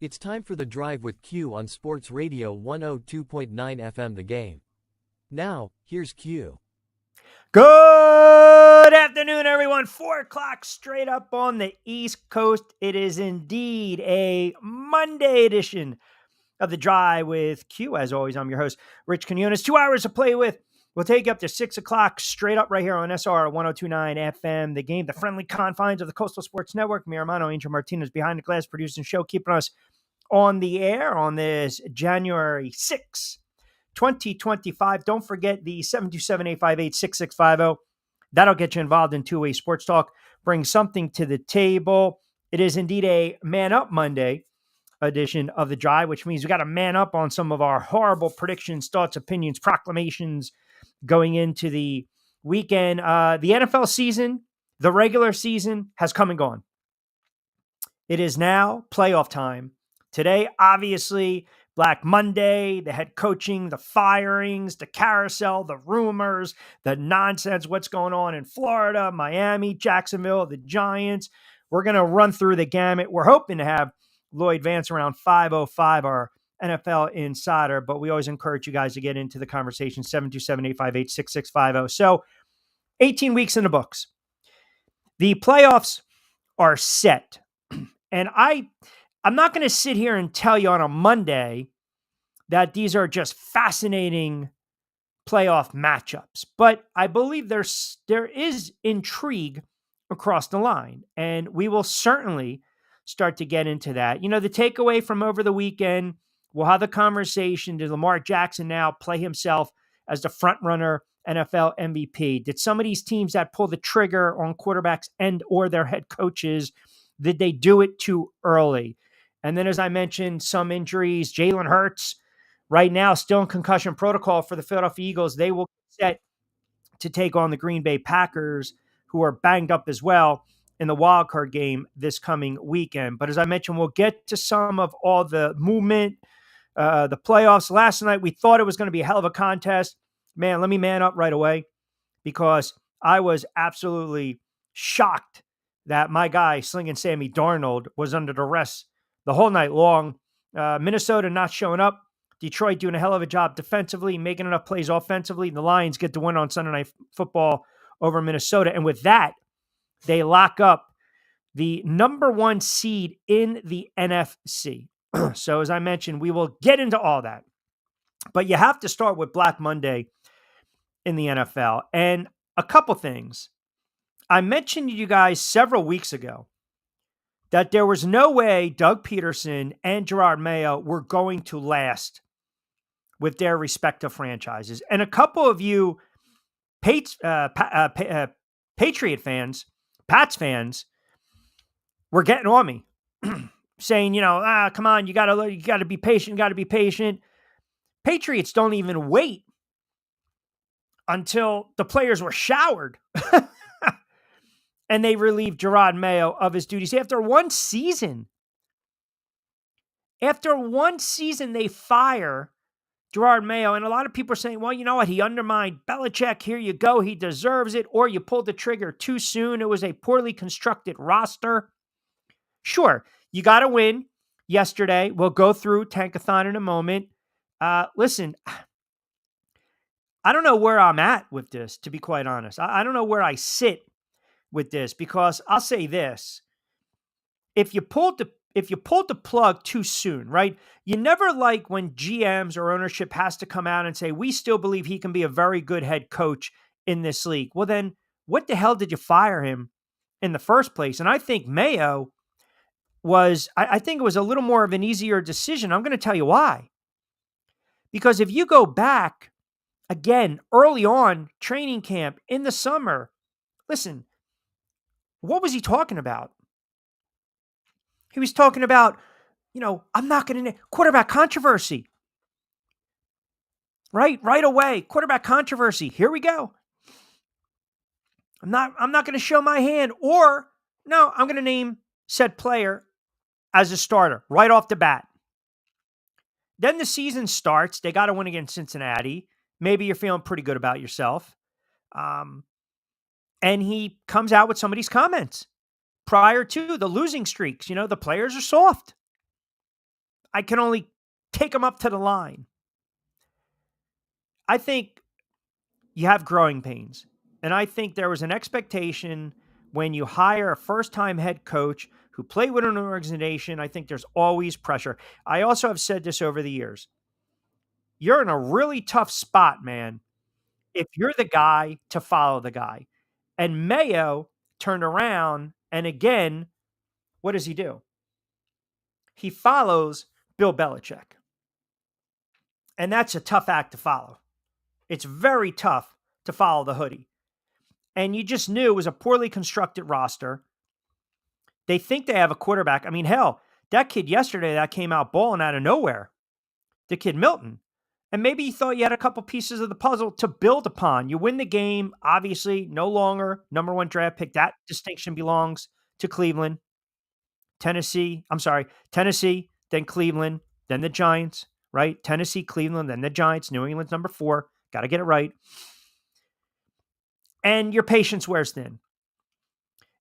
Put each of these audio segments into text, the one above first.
It's time for The Drive with Q on Sports Radio 102.9 FM The Game. Now, here's Q. Good afternoon, everyone. 4 o'clock straight up on the East Coast. It is indeed a Monday edition of The Drive with Q. As always, I'm your host, Rich Quinones. 2 hours to play with. We'll take you up to 6 o'clock straight up right here on SR 102.9 FM The Game, the friendly confines of the Coastal Sports Network. Mi hermano Angel Martinez behind the glass producing the show, keeping us on the air on this January 6th. 2025. Don't forget the 727-858-6650. That'll get you involved in two-way sports talk. Bring something to the table. It is indeed a Man Up Monday edition of The Drive, which means we got to man up on some of our horrible predictions, thoughts, opinions, proclamations going into the weekend. The NFL season, the regular season, has come and gone. It is now playoff time. Today, obviously, Black Monday, the head coaching, the firings, the carousel, the rumors, the nonsense, what's going on in Florida, Miami, Jacksonville, the Giants. We're going to run through the gamut. We're hoping to have Lloyd Vance around 5:05, our NFL insider, but we always encourage you guys to get into the conversation, 727-858-6650. So 18 weeks in the books. The playoffs are set. And I'm not going to sit here and tell you on a Monday that these are just fascinating playoff matchups, but I believe there is intrigue across the line, and we will certainly start to get into that. You know, the takeaway from over the weekend, we'll have the conversation. Did Lamar Jackson now play himself as the front runner NFL MVP? Did some of these teams that pull the trigger on quarterbacks and or their head coaches, did they do it too early? And then, as I mentioned, some injuries. Jalen Hurts, right now, still in concussion protocol for the Philadelphia Eagles. They will get set to take on the Green Bay Packers, who are banged up as well in the wild card game this coming weekend. But as I mentioned, we'll get to some of all the movement, the playoffs. Last night, we thought it was going to be a hell of a contest. Man, let me man up right away, because I was absolutely shocked that my guy, Slinging Sammy Darnold, was under duress the whole night long. Minnesota not showing up. Detroit doing a hell of a job defensively, making enough plays offensively. The Lions get the win on Sunday Night Football over Minnesota. And with that, they lock up the number 1 seed in the NFC. So as I mentioned, we will get into all that. But you have to start with Black Monday in the NFL. And a couple things. I mentioned to you guys several weeks ago that there was no way Doug Peterson and Gerard Mayo were going to last with their respective franchises. And a couple of you Patriot fans, Pats fans, were getting on me, saying, come on, you gotta be patient, Patriots don't even wait until the players were showered and they relieved Gerard Mayo of his duties. After one season, they fire Gerard Mayo. And a lot of people are saying, well, you know what? He undermined Belichick. Here you go. He deserves it. Or you pulled the trigger too soon. It was a poorly constructed roster. Sure, you got to win yesterday. We'll go through Tankathon in a moment. Listen, I don't know where I'm at with this, to be quite honest. I don't know where I sit with this, because I'll say this. If you pulled the plug too soon, right? You never like when GMs or ownership has to come out and say, we still believe he can be a very good head coach in this league. Well, then what the hell did you fire him in the first place? And I think Mayo I think it was a little more of an easier decision. I'm going to tell you why. Because if you go back again, early on training camp in the summer, listen, what was he talking about? He was talking about, I'm not going to quarterback controversy. Right away, quarterback controversy. Here we go. I'm not going to show my hand, or no, I'm going to name said player as a starter right off the bat. Then the season starts. They got to win against Cincinnati. Maybe you're feeling pretty good about yourself. And he comes out with some of these comments prior to the losing streaks. The players are soft. I can only take them up to the line. I think you have growing pains. And I think there was an expectation when you hire a first time head coach who played with an organization. I think there's always pressure. I also have said this over the years. You're in a really tough spot, man, if you're the guy to follow the guy. And Mayo turned around and again, what does he do? He follows Bill Belichick. And that's a tough act to follow. It's very tough to follow the hoodie. And you just knew it was a poorly constructed roster. They think they have a quarterback. I mean, hell, that kid yesterday that came out balling out of nowhere, the kid Milton. And maybe you thought you had a couple pieces of the puzzle to build upon. You win the game, obviously, no longer number one draft pick. That distinction belongs to Cleveland. Tennessee, then Cleveland, then the Giants, right? Tennessee, Cleveland, then the Giants. New England's number 4. Got to get it right. And your patience wears thin.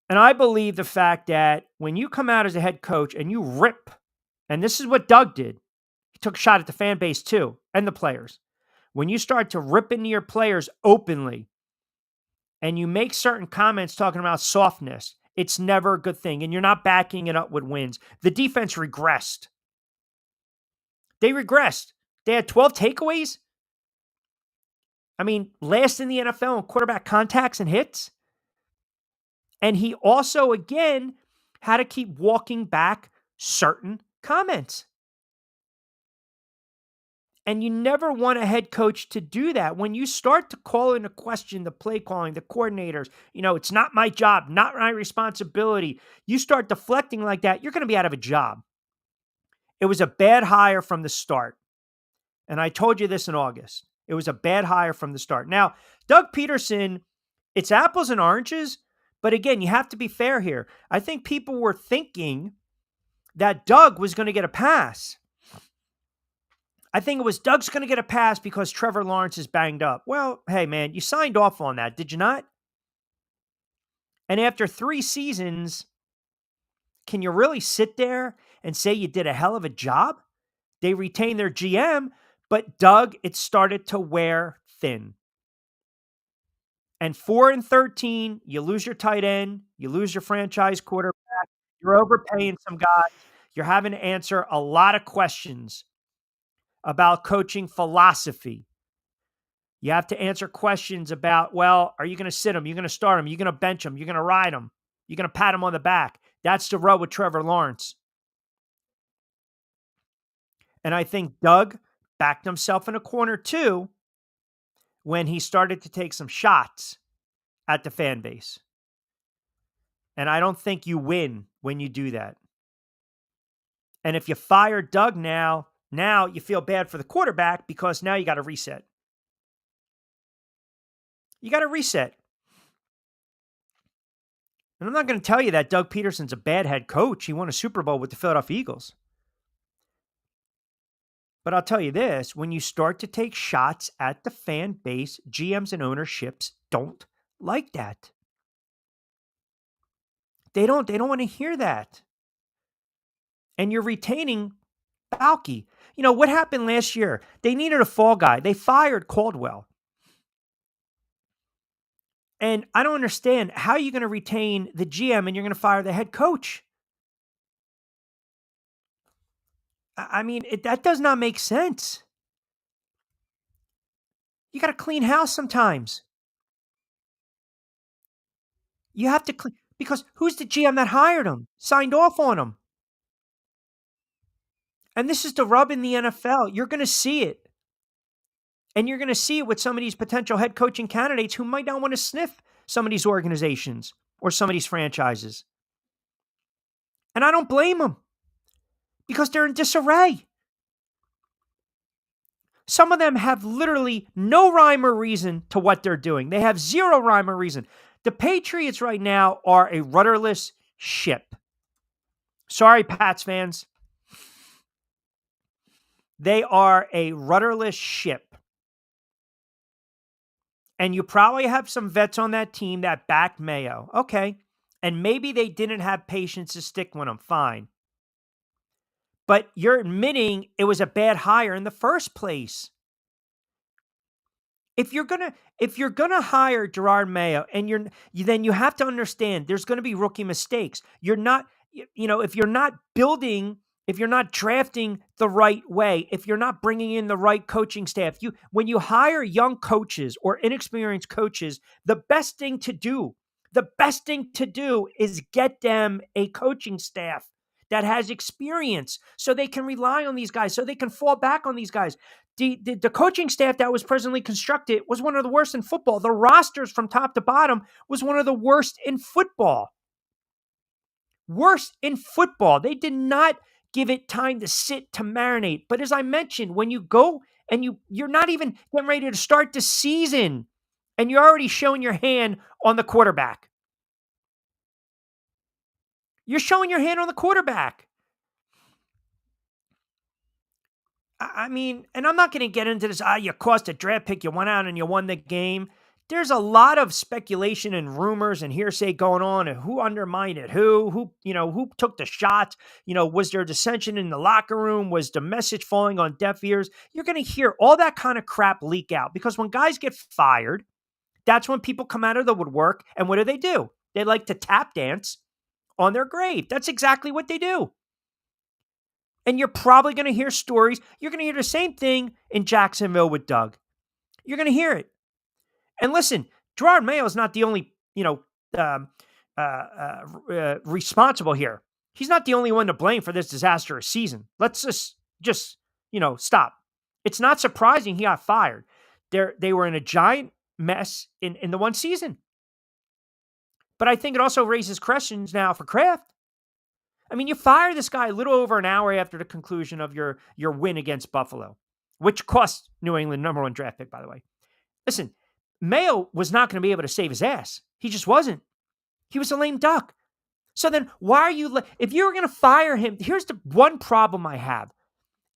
And I believe the fact that when you come out as a head coach and you rip, and this is what Doug did, he took a shot at the fan base too, and the players. When you start to rip into your players openly and you make certain comments talking about softness, it's never a good thing. And you're not backing it up with wins. The defense regressed. They regressed. They had 12 takeaways. I mean, last in the NFL in quarterback contacts and hits. And he also, again, had to keep walking back certain comments. And you never want a head coach to do that. When you start to call into question the play calling, the coordinators, it's not my job, not my responsibility. You start deflecting like that, you're going to be out of a job. It was a bad hire from the start. And I told you this in August. It was a bad hire from the start. Now, Doug Peterson, it's apples and oranges. But again, you have to be fair here. I think people were thinking that Doug was going to get a pass. I think it was Doug's going to get a pass because Trevor Lawrence is banged up. Well, hey, man, you signed off on that, did you not? And after 3 seasons, can you really sit there and say you did a hell of a job? They retained their GM, but Doug, it started to wear thin. And 4-13, you lose your tight end, you lose your franchise quarterback, you're overpaying some guys, you're having to answer a lot of questions about coaching philosophy. You have to answer questions about, well, are you going to sit him? You're going to start him? You're going to bench him? You're going to ride him? You're going to pat him on the back? That's the rub with Trevor Lawrence. And I think Doug backed himself in a corner too when he started to take some shots at the fan base. And I don't think you win when you do that. And if you fire Doug now you feel bad for the quarterback because now you got to reset. You got to reset. And I'm not going to tell you that Doug Peterson's a bad head coach. He won a Super Bowl with the Philadelphia Eagles. But I'll tell you this, when you start to take shots at the fan base, GMs and ownerships don't like that. They don't want to hear that. And you're retaining Balky. What happened last year? They needed a fall guy. They fired Caldwell. And I don't understand how you're going to retain the GM and you're going to fire the head coach. I mean, that does not make sense. You got to clean house sometimes. You have to clean, because who's the GM that hired him, signed off on him? And this is the rub in the NFL. You're going to see it. And you're going to see it with some of these potential head coaching candidates who might not want to sniff some of these organizations or some of these franchises. And I don't blame them because they're in disarray. Some of them have literally no rhyme or reason to what they're doing. They have zero rhyme or reason. The Patriots right now are a rudderless ship. Sorry, Pats fans. They are a rudderless ship. And you probably have some vets on that team that backed Mayo. Okay. And maybe they didn't have patience to stick with him. Fine. but you're admitting it was a bad hire in the first place. If you're gonna hire Gerard Mayo, and then you have to understand there's gonna be rookie mistakes. You're not, if you're not building, if you're not drafting the right way, if you're not bringing in the right coaching staff, when you hire young coaches or inexperienced coaches, the best thing to do is get them a coaching staff that has experience so they can rely on these guys, so they can fall back on these guys. The coaching staff that was presently constructed was one of the worst in football. The rosters from top to bottom was one of the worst in football. Worst in football. They did not give it time to sit, to marinate. But as I mentioned, when you go and you're not even getting ready to start the season, and you're already showing your hand on the quarterback. You're showing your hand on the quarterback. I mean, and I'm not going to get into this, you cost a draft pick, you went out and you won the game. There's a lot of speculation and rumors and hearsay going on, and who undermined it, who took the shot, was there dissension in the locker room? Was the message falling on deaf ears? You're going to hear all that kind of crap leak out, because when guys get fired, that's when people come out of the woodwork, and what do? They like to tap dance on their grave. That's exactly what they do. And you're probably going to hear stories. You're going to hear the same thing in Jacksonville with Doug. You're going to hear it. And listen, Gerard Mayo is not the only, responsible here. He's not the only one to blame for this disastrous season. Let's just stop. It's not surprising he got fired. They were in a giant mess in the one season. But I think it also raises questions now for Kraft. I mean, you fire this guy a little over an hour after the conclusion of your win against Buffalo, which cost New England number 1 draft pick, by the way. Listen, Mayo was not going to be able to save his ass. He just wasn't. He was a lame duck. So then why are you, if you were going to fire him, here's the one problem I have.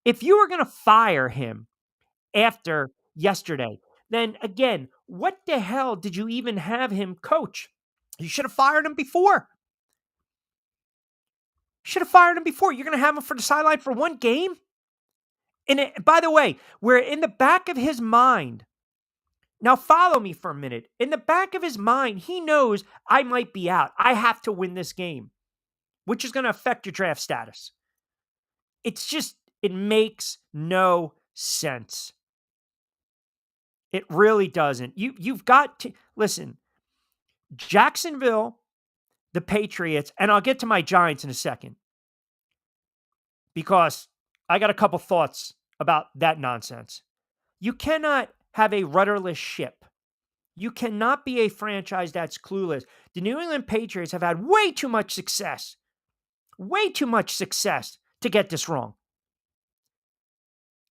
If you were going to fire him after yesterday, then again, what the hell did you even have him coach? You should have fired him before. You're going to have him for the sideline for one game? And by the way, we're in the back of his mind. Now follow me for a minute. In the back of his mind, he knows I might be out. I have to win this game, which is going to affect your draft status. It makes no sense. It really doesn't. You've got to, listen, Jacksonville, the Patriots, and I'll get to my Giants in a second, because I got a couple thoughts about that nonsense. You cannot have a rudderless ship. You cannot be a franchise that's clueless. The New England Patriots have had way too much success to get this wrong.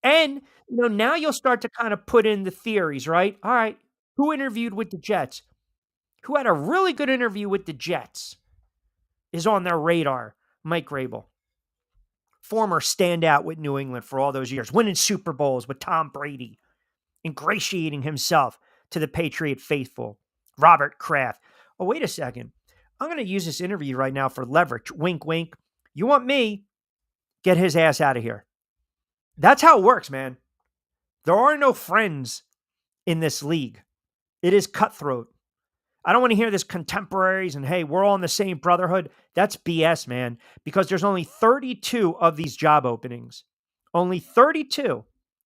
And, now you'll start to kind of put in the theories, right? All right, who interviewed with the Jets? Who had a really good interview with the Jets is on their radar? Mike Vrabel. Former standout with New England for all those years, winning Super Bowls with Tom Brady, ingratiating himself to the Patriot faithful. Robert Kraft. Oh, wait a second. I'm going to use this interview right now for leverage. Wink, wink. You want me? Get his ass out of here. That's how it works, man. There are no friends in this league. It is cutthroat. I don't want to hear this contemporaries and, hey, we're all in the same brotherhood. That's BS, man, because there's only 32 of these job openings. Only 32.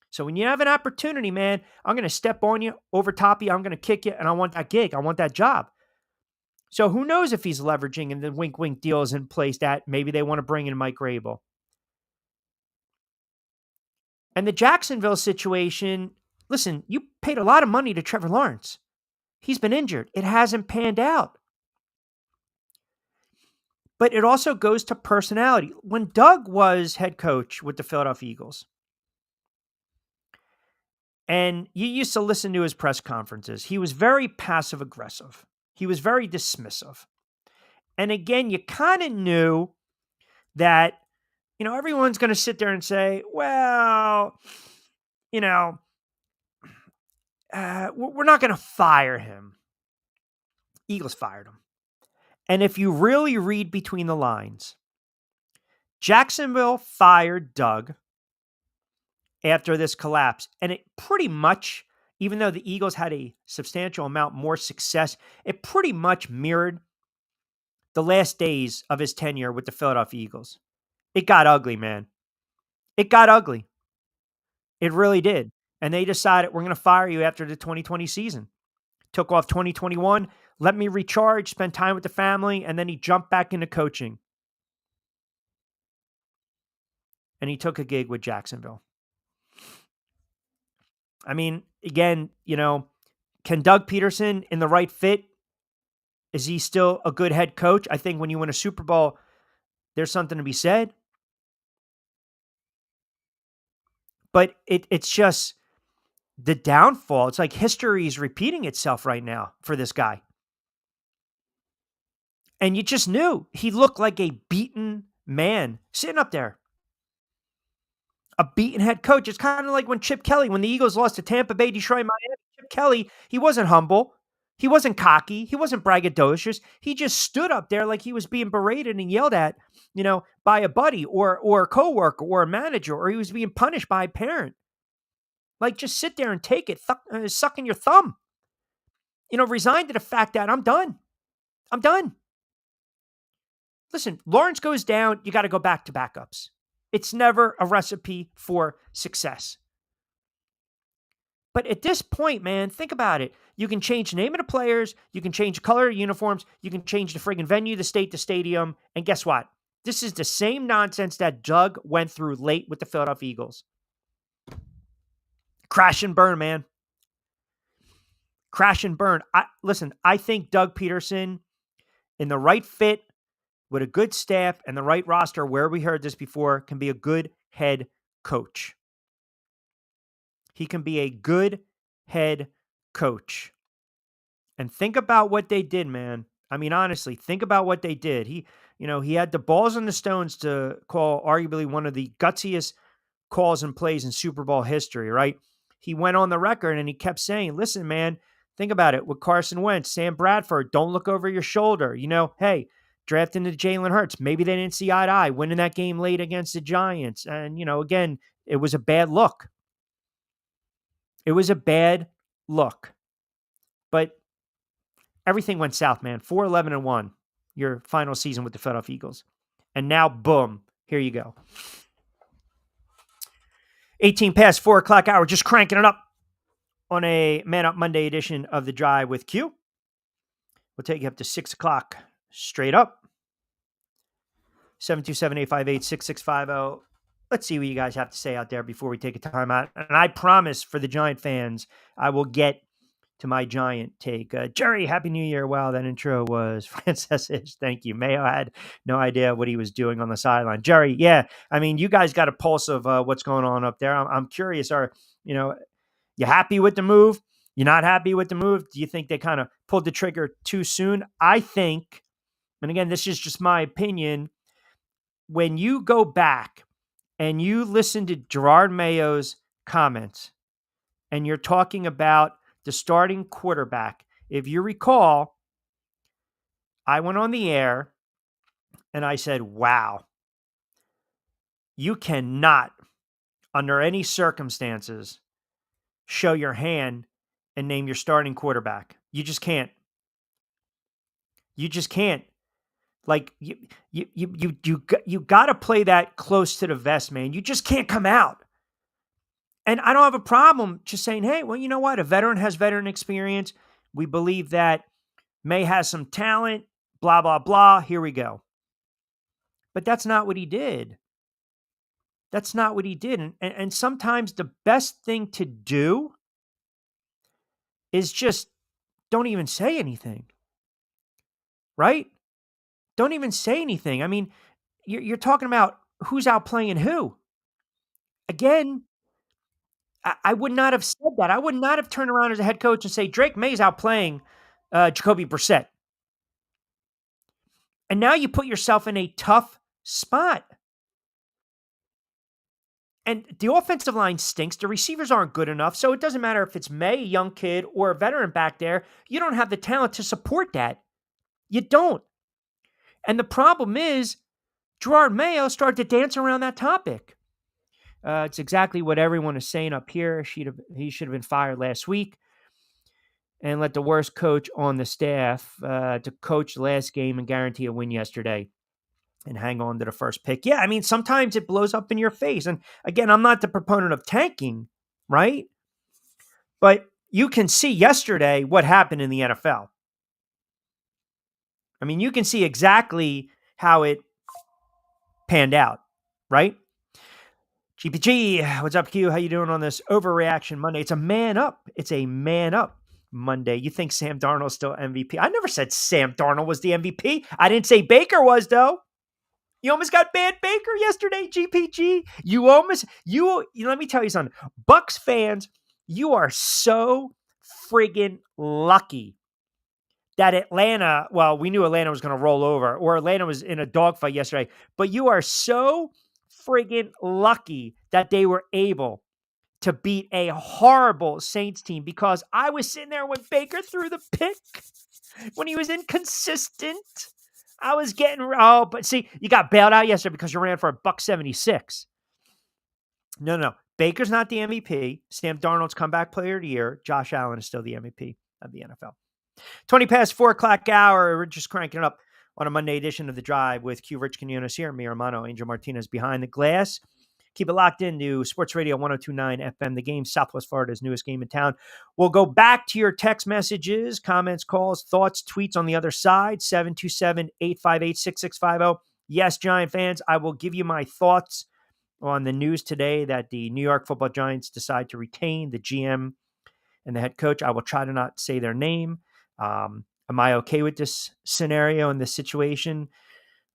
So when you have an opportunity, man, I'm going to step on you, over top you, I'm going to kick you, and I want that gig. I want that job. So who knows if he's leveraging and the wink-wink deal is in place that maybe they want to bring in Mike Vrabel. And the Jacksonville situation, listen, you paid a lot of money to Trevor Lawrence. He's been injured. It hasn't panned out. But it also goes to personality. When Doug was head coach with the Philadelphia Eagles, and you used to listen to his press conferences, he was very passive-aggressive. He was very dismissive. And again, you kind of knew that, everyone's going to sit there and say, well, we're not going to fire him. Eagles fired him. And if you really read between the lines, Jacksonville fired Doug after this collapse. And it pretty much, even though the Eagles had a substantial amount more success, it pretty much mirrored the last days of his tenure with the Philadelphia Eagles. It got ugly, man. It got ugly. It really did. And they decided, we're going to fire you after the 2020 season. Took off 2021, let me recharge, spend time with the family, and then he jumped back into coaching. And he took a gig with Jacksonville. I mean, again, can Doug Peterson in the right fit? Is he still a good head coach? I think when you win a Super Bowl, there's something to be said. But it's just the downfall. It's like history is repeating itself right now for this guy. And you just knew he looked like a beaten man sitting up there. A beaten head coach. It's kind of like when Chip Kelly, when the Eagles lost to Tampa Bay, Detroit, Miami. Chip Kelly, he wasn't humble. He wasn't cocky. He wasn't braggadocious. He just stood up there like he was being berated and yelled at, by a buddy or a coworker or a manager, or he was being punished by a parent. Like, just sit there and take it, sucking your thumb. Resign to the fact that I'm done. I'm done. Listen, Lawrence goes down, you got to go back to backups. It's never a recipe for success. But at this point, man, think about it. You can change the name of the players. You can change the color of uniforms. You can change the friggin' venue, the state, the stadium. And guess what? This is the same nonsense that Doug went through late with the Philadelphia Eagles. Crash and burn, man. Crash and burn. Listen, I think Doug Peterson, in the right fit, with a good staff and the right roster, where we heard this before, can be a good head coach. He can be a good head coach. And think about what they did, man. I mean, honestly, think about what they did. He had the balls and the stones to call arguably one of the gutsiest calls and plays in Super Bowl history, right? He went on the record and he kept saying, listen, man, think about it. With Carson Wentz, Sam Bradford, don't look over your shoulder. Hey, drafting to Jalen Hurts. Maybe they didn't see eye to eye, winning that game late against the Giants. And, again, it was a bad look. It was a bad look. But everything went south, man. 4-11-1, your final season with the Philadelphia Eagles. And now, boom, here you go. 18 past 4 o'clock hour, just cranking it up on a Man Up Monday edition of The Drive with Q. We'll take you up to 6 o'clock straight up. 727-858-6650. Let's see what you guys have to say out there before we take a time out. And I promise for the Giant fans, I will get to my Giant take. Jerry, Happy New Year. Wow, that intro was Francis. Thank you. Mayo had no idea what he was doing on the sideline. Jerry, yeah, I mean, you guys got a pulse of what's going on up there. I'm curious. You happy with the move? You're not happy with the move? Do you think they kind of pulled the trigger too soon? I think, and again, this is just my opinion, when you go back and you listen to Gerard Mayo's comments and you're talking about the starting quarterback, if you recall, I went on the air and I said, wow, you cannot, under any circumstances, show your hand and name your starting quarterback. You just can't. You just can't. Like, you got to play that close to the vest, man. You just can't come out. And I don't have a problem just saying, hey, well, you know what? A veteran has veteran experience. We believe that May has some talent, blah, blah, blah. Here we go. But that's not what he did. That's not what he did. And sometimes the best thing to do is just don't even say anything. Right? Don't even say anything. I mean, you're talking about who's outplaying who. Again, I would not have said that. I would not have turned around as a head coach and say Drake May's outplaying Jacoby Brissett. And now you put yourself in a tough spot. And the offensive line stinks. The receivers aren't good enough. So it doesn't matter if it's May, a young kid, or a veteran back there. You don't have the talent to support that. You don't. And the problem is Gerard Mayo started to dance around that topic. It's exactly what everyone is saying up here. He should have been fired last week and let the worst coach on the staff to coach the last game and guarantee a win yesterday and hang on to the first pick. Yeah, I mean, sometimes it blows up in your face. And again, I'm not the proponent of tanking, right? But you can see yesterday what happened in the NFL. I mean, you can see exactly how it panned out, right? GPG, what's up, Q? How you doing on this overreaction Monday? It's a man up. It's a man up Monday. You think Sam Darnold's still MVP? I never said Sam Darnold was the MVP. I didn't say Baker was, though. You almost got bad Baker yesterday, GPG. Let me tell you something. Bucks fans, you are so friggin' lucky that Atlanta, well, we knew Atlanta was going to roll over, or Atlanta was in a dogfight yesterday, but you are so friggin' lucky that they were able to beat a horrible Saints team, because I was sitting there when Baker threw the pick, when he was inconsistent. I was getting, but see, you got bailed out yesterday because you ran for $1.76. No. Baker's not the MVP. Sam Darnold's comeback player of the year. Josh Allen is still the MVP of the NFL. 20 past 4 o'clock hour. We're just cranking it up on a Monday edition of The Drive with Q Rich Quinones here. Me, Romano, Angel Martinez behind the glass. Keep it locked into Sports Radio 102.9 FM, The Game, Southwest Florida's newest game in town. We'll go back to your text messages, comments, calls, thoughts, tweets on the other side, 727-858-6650. Yes, Giant fans, I will give you my thoughts on the news today that the New York Football Giants decide to retain the GM and the head coach. I will try to not say their name. Am I okay with this scenario and this situation?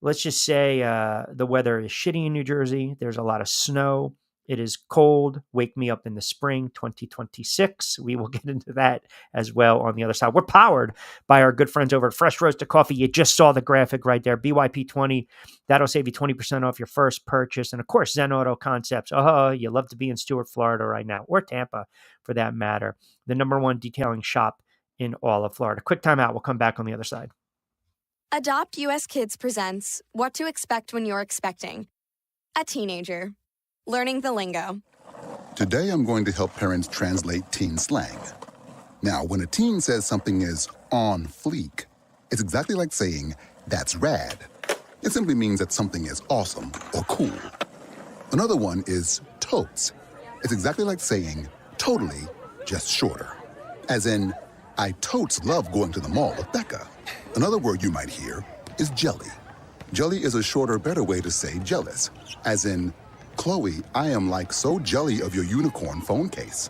Let's just say the weather is shitty in New Jersey. There's a lot of snow. It is cold. Wake me up in the spring 2026. We will get into that as well on the other side. We're powered by our good friends over at Fresh Roasted Coffee. You just saw the graphic right there. BYP20. That'll save you 20% off your first purchase. And of course, Zen Auto Concepts. Oh, you love to be in Stuart, Florida right now, or Tampa for that matter. The #1 detailing shop in all of Florida. Quick timeout. We'll come back on the other side. Adopt US Kids presents What to Expect When You're Expecting. A teenager. Learning the lingo. Today I'm going to help parents translate teen slang. Now, when a teen says something is on fleek, it's exactly like saying, that's rad. It simply means that something is awesome or cool. Another one is totes. It's exactly like saying, totally, just shorter. As in, I totes love going to the mall with Becca. Another word you might hear is jelly. Jelly is a shorter, better way to say jealous. As in, Chloe, I am like so jelly of your unicorn phone case.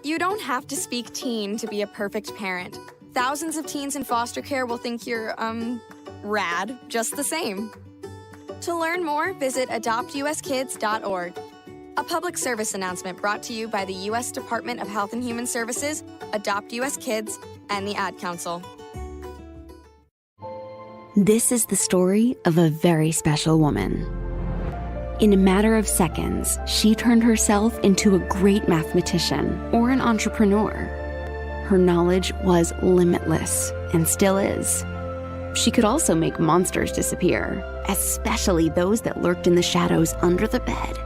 You don't have to speak teen to be a perfect parent. Thousands of teens in foster care will think you're, rad, just the same. To learn more, visit adoptuskids.org. A public service announcement brought to you by the U.S. Department of Health and Human Services, Adopt U.S. Kids, and the Ad Council. This is the story of a very special woman. In a matter of seconds, she turned herself into a great mathematician or an entrepreneur. Her knowledge was limitless and still is. She could also make monsters disappear, especially those that lurked in the shadows under the bed.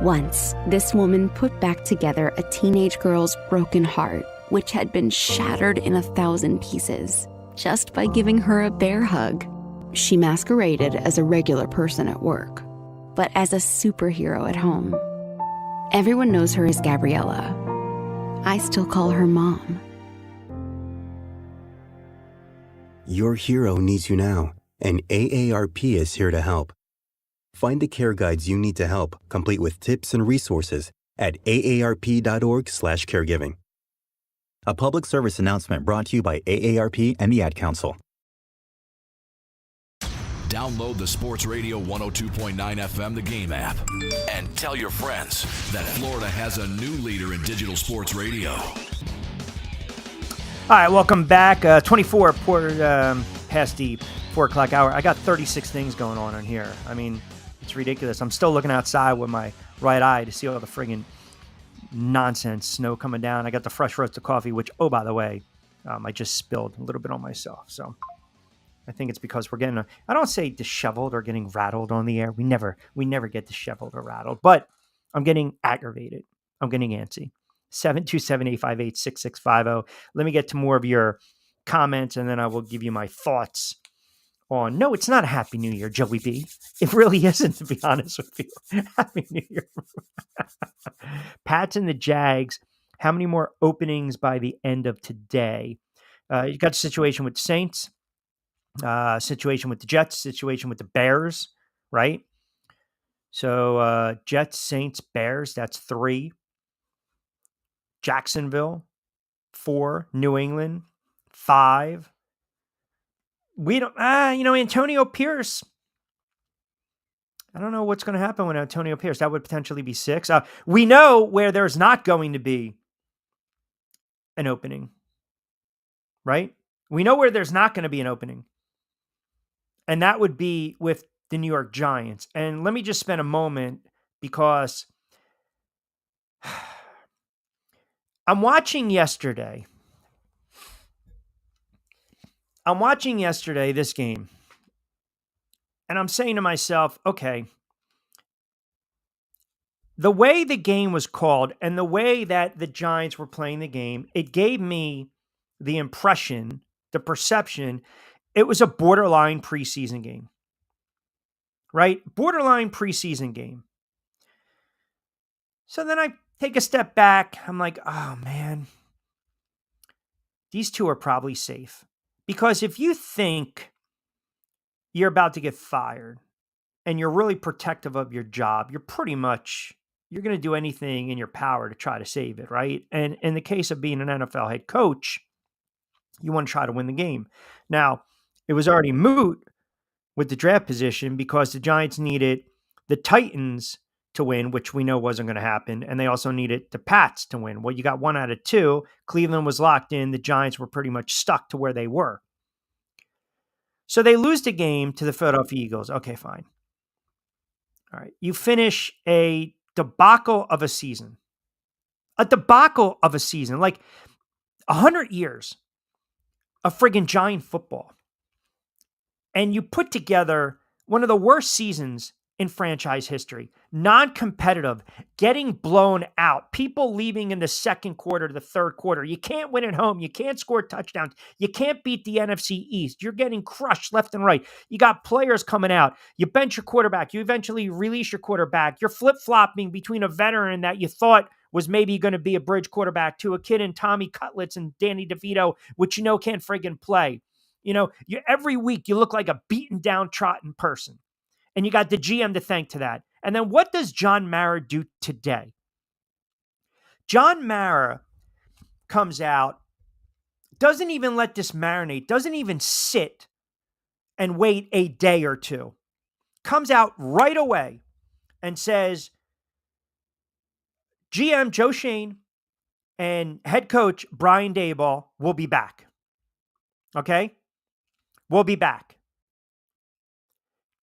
Once, this woman put back together a teenage girl's broken heart, which had been shattered in 1,000 pieces, just by giving her a bear hug. She masqueraded as a regular person at work, but as a superhero at home. Everyone knows her as Gabriella. I still call her Mom. Your hero needs you now, and AARP is here to help. Find the care guides you need to help, complete with tips and resources at aarp.org/caregiving. A public service announcement brought to you by AARP and the Ad Council. Download the Sports Radio 102.9 FM The Game app and tell your friends that Florida has a new leader in digital sports radio. All right, welcome back. 24 past the 4 o'clock hour. I got 36 things going on in here. I mean, it's ridiculous. I'm still looking outside with my right eye to see all the friggin' nonsense, snow coming down. I got the fresh roasted coffee, which, oh, by the way, I just spilled a little bit on myself. So I think it's because we're getting, I don't say disheveled or getting rattled on the air. We never get disheveled or rattled, but I'm getting aggravated. I'm getting antsy. 727-858-6650. Let me get to more of your comments, and then I will give you my thoughts on, no, it's not a Happy New Year, Joey B. It really isn't, to be honest with you. Happy New Year. Pats and the Jags. How many more openings by the end of today? You got a situation with the Saints, situation with the Jets, situation with the Bears, right? So Jets, Saints, Bears, that's 3. Jacksonville, 4. New England, 5. We don't, Antonio Pierce. I don't know what's going to happen with Antonio Pierce. That would potentially be 6. We know where there's not going to be an opening, right? We know where there's not going to be an opening. And that would be with the New York Giants. And let me just spend a moment, because I'm watching yesterday this game, and I'm saying to myself, okay, the way the game was called and the way that the Giants were playing the game, it gave me the impression, the perception, it was a borderline preseason game, right? Borderline preseason game. So then I take a step back. I'm like, oh man, these two are probably safe. Because if you think you're about to get fired and you're really protective of your job, you're going to do anything in your power to try to save it, right? And in the case of being an NFL head coach, you want to try to win the game. Now, it was already moot with the draft position because the Giants needed the Titans to win, which we know wasn't going to happen. And they also needed the Pats to win. Well, you got 1 out of 2. Cleveland was locked in. The Giants were pretty much stuck to where they were. So they lose the game to the Philadelphia Eagles. Okay, fine. All right. You finish a debacle of a season. A debacle of a season. Like 100 years of friggin' Giant football. And you put together one of the worst seasons in franchise history. Non-competitive, getting blown out, people leaving in the second quarter, the third quarter. You can't win at home. You can't score touchdowns. You can't beat the NFC East. You're getting crushed left and right. You got players coming out. You bench your quarterback. You eventually release your quarterback. You're flip-flopping between a veteran that you thought was maybe going to be a bridge quarterback to a kid in Tommy Cutlets and Danny DeVito, which you know can't friggin' play. Every week you look like a beaten down, trodden person. And you got the GM to thank to that. And then what does John Mara do today? John Mara comes out, doesn't even let this marinate, doesn't even sit and wait a day or two. Comes out right away and says, GM Joe Schoen and head coach Brian Daboll will be back. Okay? We'll be back.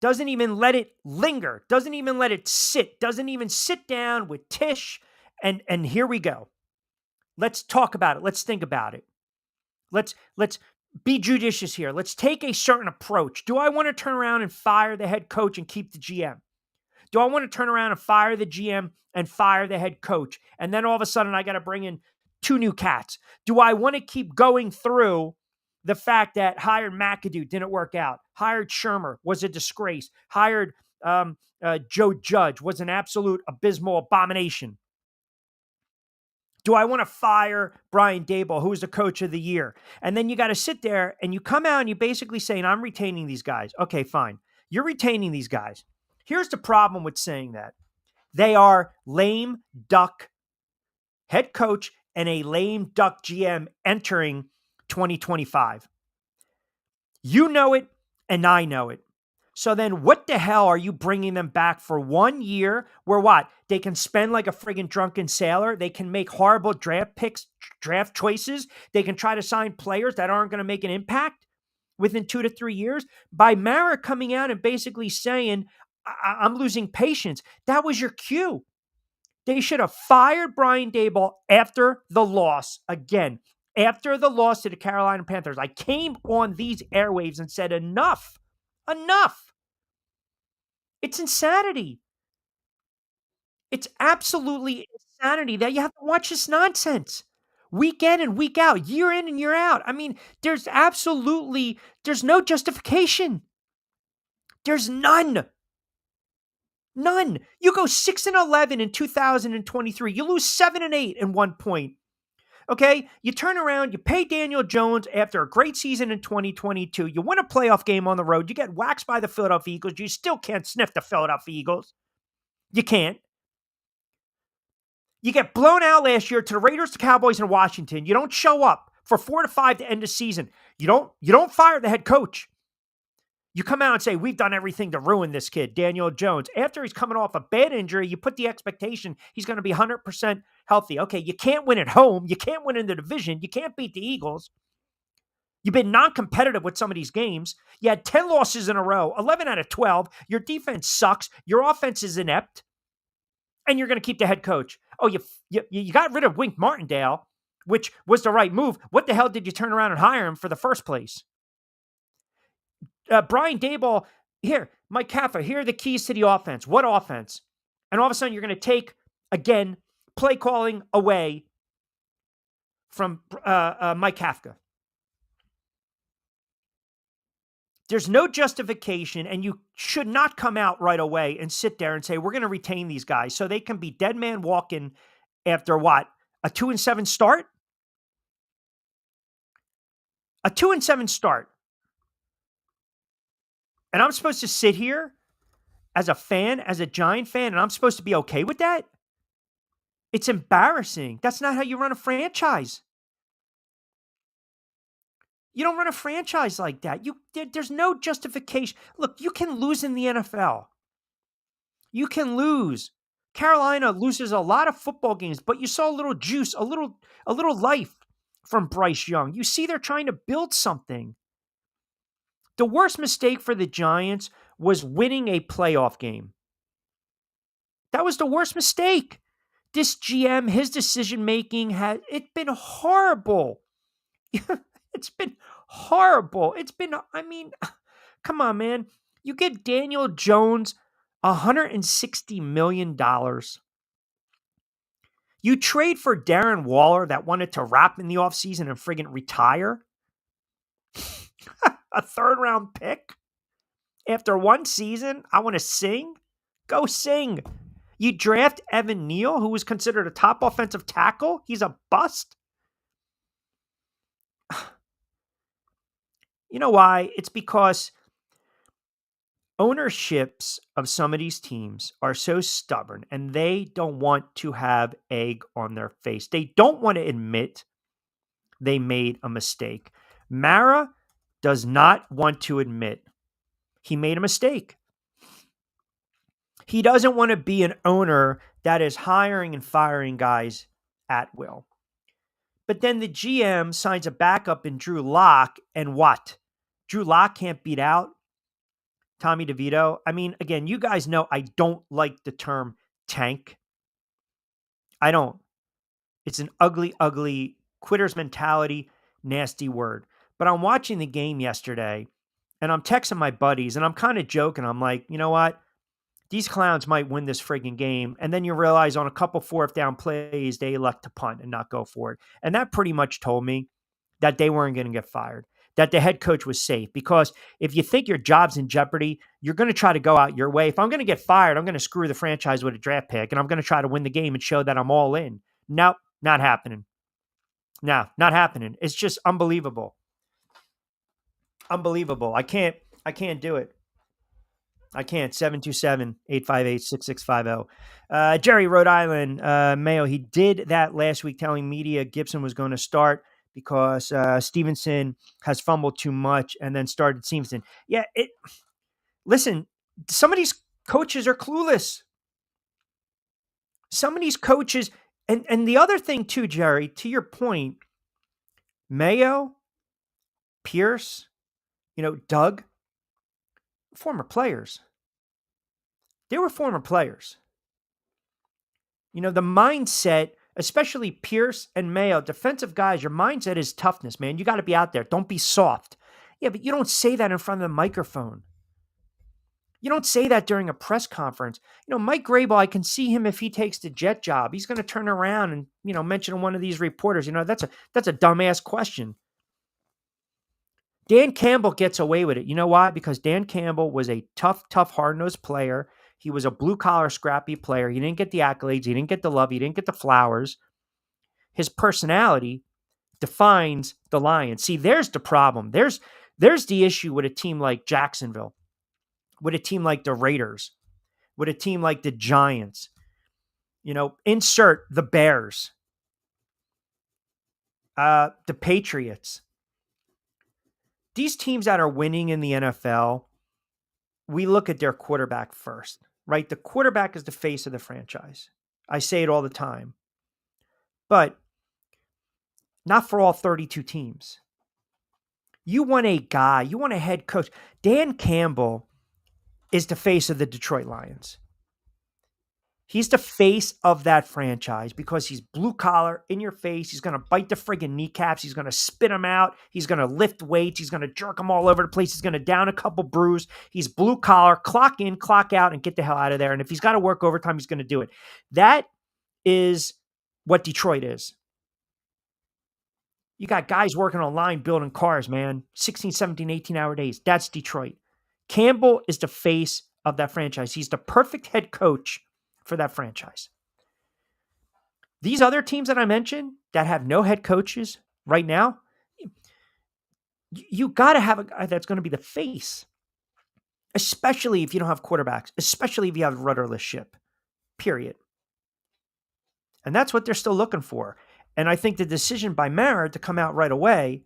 Doesn't even let it linger. Doesn't even let it sit. Doesn't even sit down with Tish. And here we go. Let's talk about it. Let's think about it. Let's be judicious here. Let's take a certain approach. Do I want to turn around and fire the head coach and keep the GM? Do I want to turn around and fire the GM and fire the head coach? And then all of a sudden I got to bring in 2 new cats. Do I want to keep going through the fact that hired McAdoo didn't work out, hired Shermer was a disgrace, hired Joe Judge was an absolute abysmal abomination? Do I want to fire Brian Daboll, who was the coach of the year? And then you got to sit there and you come out and you basically saying, I'm retaining these guys. Okay, fine. You're retaining these guys. Here's the problem with saying that. They are lame duck head coach and a lame duck GM entering 2025. You know it, and I know it. So then what the hell are you bringing them back for 1 year where what? They can spend like a friggin' drunken sailor. They can make horrible draft picks, draft choices. They can try to sign players that aren't going to make an impact within 2 to 3 years. By Mara coming out and basically saying, I'm losing patience. That was your cue. They should have fired Brian Daboll after the loss. Again, After the loss to the Carolina Panthers, I came on these airwaves and said, enough. It's insanity. It's absolutely insanity that you have to watch this nonsense week in and week out, year in and year out. I mean, there's no justification. There's none. None. You go 6-11 in 2023. You lose 7-8 in 1 point. Okay? You turn around, you pay Daniel Jones after a great season in 2022. You win a playoff game on the road. You get waxed by the Philadelphia Eagles. You still can't sniff the Philadelphia Eagles. You can't. You get blown out last year to the Raiders, the Cowboys, and Washington. You don't show up for 4 to 5 to end the season. You don't fire the head coach. You come out and say, we've done everything to ruin this kid, Daniel Jones. After he's coming off a bad injury, you put the expectation he's going to be 100% healthy. Okay, you can't win at home. You can't win in the division. You can't beat the Eagles. You've been non-competitive with some of these games. You had 10 losses in a row, 11 out of 12. Your defense sucks. Your offense is inept. And you're going to keep the head coach. Oh, you got rid of Wink Martindale, which was the right move. What the hell did you turn around and hire him for the first place? Brian Daboll, here, Mike Kafka, here are the keys to the offense. What offense? And all of a sudden, you're going to take, again, play calling away from Mike Kafka. There's no justification, and you should not come out right away and sit there and say, we're going to retain these guys so they can be dead man walking after what? A 2-7 start? A 2-7 start. And I'm supposed to sit here as a fan, as a Giant fan, and I'm supposed to be okay with that? It's embarrassing. That's not how you run a franchise. You don't run a franchise like that. There's no justification. Look, you can lose in the NFL. You can lose. Carolina loses a lot of football games, but you saw a little juice, a little life from Bryce Young. You see they're trying to build something. The worst mistake for the Giants was winning a playoff game. That was the worst mistake. This GM, his decision-making, it's been horrible. It's been horrible. Come on, man. You give Daniel Jones $160 million. You trade for Darren Waller that wanted to wrap in the offseason and friggin' retire. A third-round pick after one season. I want to sing. Go sing. You draft Evan Neal, who was considered a top offensive tackle. He's a bust. You know why? It's because ownerships of some of these teams are so stubborn and they don't want to have egg on their face. They don't want to admit they made a mistake. Mara does not want to admit he made a mistake. He doesn't want to be an owner that is hiring and firing guys at will. But then the GM signs a backup in Drew Lock, and what? Drew Lock can't beat out Tommy DeVito. I mean, again, you guys know I don't like the term tank. I don't. It's an ugly, ugly quitter's mentality, nasty word. But I'm watching the game yesterday, and I'm texting my buddies, and I'm kind of joking. I'm like, you know what? These clowns might win this friggin' game. And then you realize on a couple fourth down plays, they elect to punt and not go for it. And that pretty much told me that they weren't going to get fired, that the head coach was safe. Because if you think your job's in jeopardy, you're going to try to go out your way. If I'm going to get fired, I'm going to screw the franchise with a draft pick, and I'm going to try to win the game and show that I'm all in. Nope, not happening. No, not happening. It's just unbelievable. Unbelievable. I can't do it. I can't. 727-858-6650. Jerry, Rhode Island, Mayo, he did that last week telling media Gibson was going to start because Stevenson has fumbled too much and then started Stevenson. Yeah, listen, some of these coaches are clueless. Some of these coaches, and the other thing too, Jerry, to your point, Mayo, Pierce, Doug, former players. They were former players. The mindset especially Pierce and Mayo, defensive guys, your mindset is toughness, man. You got to be out there. Don't be soft. Yeah, but you don't say that in front of the microphone. You don't say that during a press conference. Mike Grable, I can see him if he takes the Jet job. He's going to turn around and, mention to one of these reporters, that's a dumbass question. Dan Campbell gets away with it. You know why? Because Dan Campbell was a tough, hard-nosed player. He was a blue-collar, scrappy player. He didn't get the accolades. He didn't get the love. He didn't get the flowers. His personality defines the Lions. See, there's the problem. There's the issue with a team like Jacksonville, with a team like the Raiders, with a team like the Giants. Insert the Bears, the Patriots. These teams that are winning in the NFL, we look at their quarterback first, right? The quarterback is the face of the franchise. I say it all the time. But not for all 32 teams. You want a guy, you want a head coach. Dan Campbell is the face of the Detroit Lions. He's the face of that franchise because he's blue collar, in your face. He's going to bite the friggin' kneecaps. He's going to spit them out. He's going to lift weights. He's going to jerk them all over the place. He's going to down a couple brews. He's blue collar, clock in, clock out, and get the hell out of there. And if he's got to work overtime, he's going to do it. That is what Detroit is. You got guys working online building cars, man. 16, 17, 18-hour days. That's Detroit. Campbell is the face of that franchise. He's the perfect head coach for that franchise. These other teams that I mentioned that have no head coaches right now, you got to have a guy that's going to be the face, especially if you don't have quarterbacks, especially if you have a rudderless ship, period. And that's what they're still looking for. And I think the decision by Mara to come out right away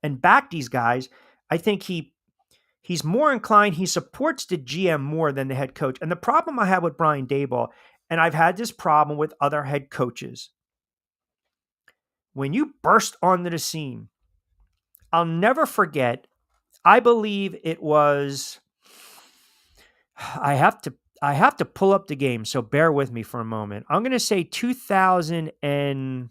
and back these guys, I think he's more inclined, he supports the GM more than the head coach. And the problem I have with Brian Daboll, and I've had this problem with other head coaches, when you burst onto the scene, I'll never forget, I believe it was, I have to pull up the game, so bear with me for a moment. I'm going to say 2016.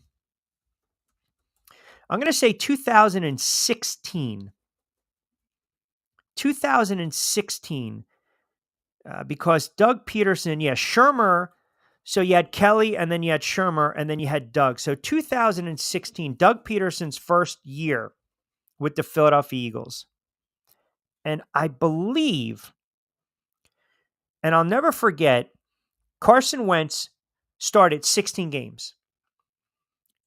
Because Doug Peterson, Shermer. So you had Kelly, and then you had Shermer, and then you had Doug. So 2016, Doug Peterson's first year with the Philadelphia Eagles. And I believe, and I'll never forget, Carson Wentz started 16 games.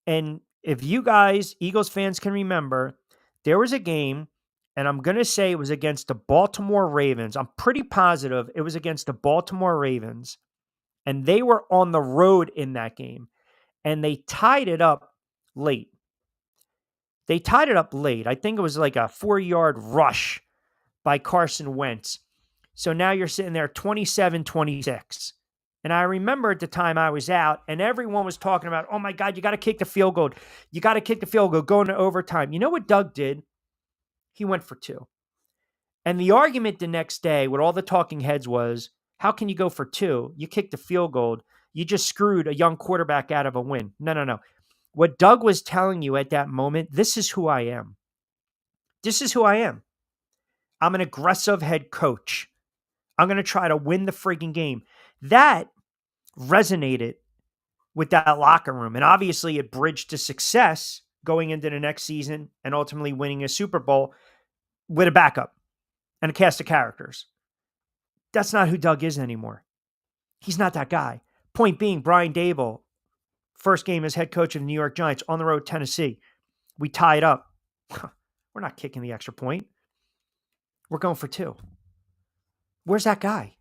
And if you guys, Eagles fans, can remember, there was a game, and I'm going to say it was against the Baltimore Ravens. I'm pretty positive it was against the Baltimore Ravens. And they were on the road in that game. And they tied it up late. I think it was like a 4-yard rush by Carson Wentz. So now you're sitting there 27-26. And I remember at the time I was out, and everyone was talking about, oh my God, you got to kick the field goal. You got to kick the field goal, go into overtime. You know what Doug did? He went for 2. And the argument the next day with all the talking heads was, how can you go for 2? You kicked the field goal. You just screwed a young quarterback out of a win. No. What Doug was telling you at that moment, this is who I am. This is who I am. I'm an aggressive head coach. I'm going to try to win the freaking game. That resonated with that locker room. And obviously it bridged to success going into the next season and ultimately winning a Super Bowl with a backup and a cast of characters. That's not who Doug is anymore. He's not that guy. Point being, Brian Daboll, first game as head coach of the New York Giants, on the road, Tennessee. We tie it up. We're not kicking the extra point. We're going for 2. Where's that guy?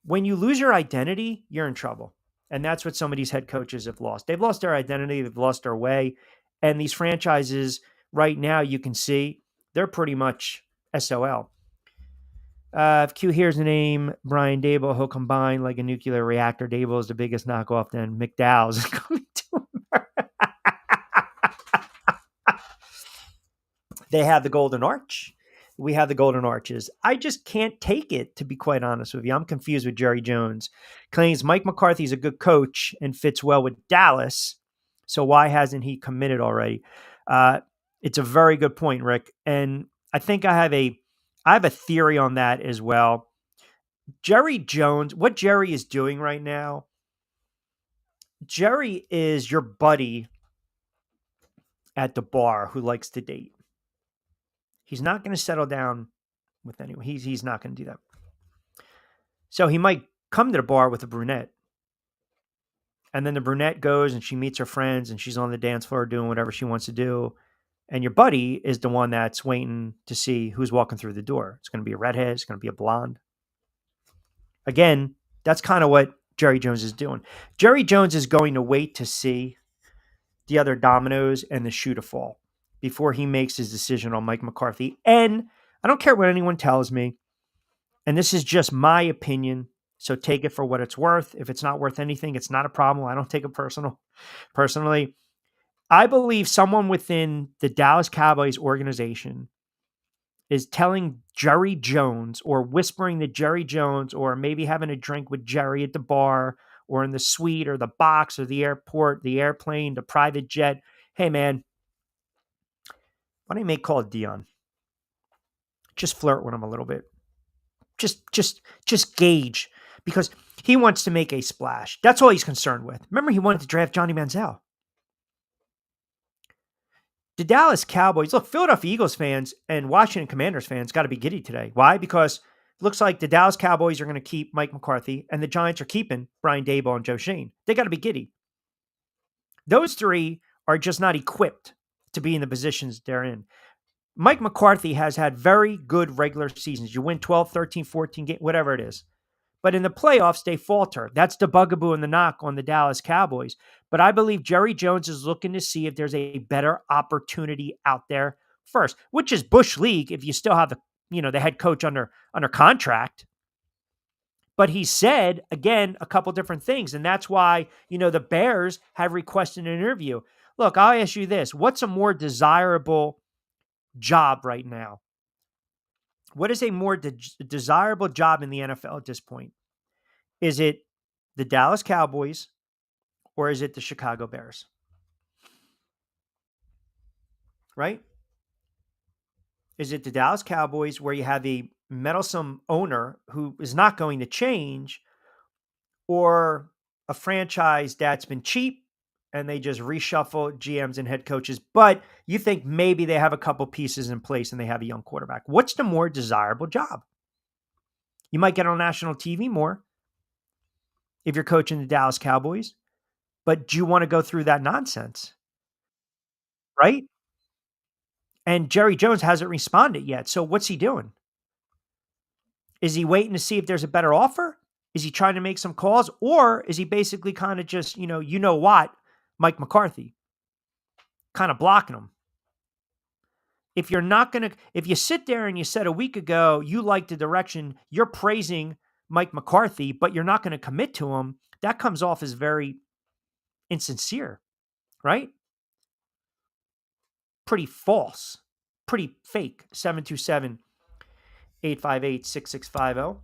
When you lose your identity, you're in trouble. And that's what some of these head coaches have lost. They've lost their identity. They've lost their way. And these franchises right now, you can see, they're pretty much SOL. If Q hears the name Brian Daboll, he'll combine like a nuclear reactor. Daboll is the biggest knockoff. Then McDowell's is coming to America. They have the Golden Arch. we have the Golden Arches. I just can't take it, to be quite honest with you. I'm confused with Jerry Jones. Claims Mike McCarthy's a good coach and fits well with Dallas. So why hasn't he committed already? It's a very good point, Rick. And I think I have a theory on that as well. Jerry Jones, what Jerry is doing right now, Jerry is your buddy at the bar who likes to date. He's not going to settle down with anyone. He's not going to do that. So he might come to the bar with a brunette. And then the brunette goes and she meets her friends and she's on the dance floor doing whatever she wants to do. And your buddy is the one that's waiting to see who's walking through the door. It's going to be a redhead. It's going to be a blonde. Again, that's kind of what Jerry Jones is doing. Jerry Jones is going to wait to see the other dominoes and the shoe to fall before he makes his decision on Mike McCarthy. And I don't care what anyone tells me. And this is just my opinion. So take it for what it's worth. If it's not worth anything, it's not a problem. I don't take it personally. I believe someone within the Dallas Cowboys organization is telling Jerry Jones or whispering to Jerry Jones or maybe having a drink with Jerry at the bar or in the suite or the box or the airport, the airplane, the private jet. Hey, man, why don't you make call Dion? Just flirt with him a little bit. Just gauge, because he wants to make a splash. That's all he's concerned with. Remember, he wanted to draft Johnny Manziel. The Dallas Cowboys, look, Philadelphia Eagles fans and Washington Commanders fans got to be giddy today. Why? Because it looks like the Dallas Cowboys are going to keep Mike McCarthy and the Giants are keeping Brian Daboll and Joe Schoen. They got to be giddy. Those three are just not equipped to be in the positions they're in. Mike McCarthy has had very good regular seasons. You win 12, 13, 14 games, whatever it is. But in the playoffs, they falter. That's the bugaboo and the knock on the Dallas Cowboys. But I believe Jerry Jones is looking to see if there's a better opportunity out there first, which is Bush League if you still have the head coach under contract. But he said, again, a couple different things. And that's why, the Bears have requested an interview. Look, I'll ask you this. What's a more desirable job right now? What is a more desirable job in the NFL at this point? Is it the Dallas Cowboys or is it the Chicago Bears? Right? Is it the Dallas Cowboys where you have a meddlesome owner who is not going to change, or a franchise that's been cheap and they just reshuffle GMs and head coaches, but you think maybe they have a couple pieces in place and they have a young quarterback? What's the more desirable job? You might get on national TV more if you're coaching the Dallas Cowboys, but do you want to go through that nonsense? Right? And Jerry Jones hasn't responded yet. So what's he doing? Is he waiting to see if there's a better offer? Is he trying to make some calls? Or is he basically kind of just, what, Mike McCarthy, kind of blocking him? If you sit there and you said a week ago you like the direction, you're praising Mike McCarthy, but you're not going to commit to him, that comes off as very insincere, right? Pretty false, pretty fake. 727-858-6650.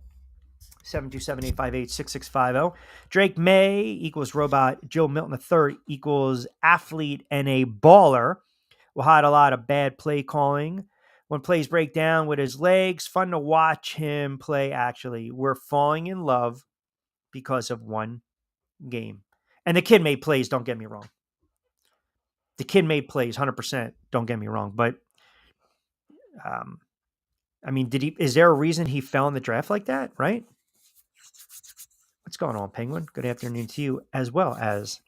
727-858-6650. Drake May equals robot. Joe Milton III equals athlete and a baller. Will hide a lot of bad play calling. When plays break down with his legs, fun to watch him play, actually. We're falling in love because of one game. And the kid made plays, don't get me wrong. The kid made plays, 100%, don't get me wrong. But, is there a reason he fell in the draft like that, right? What's going on, Penguin? Good afternoon to you, as well as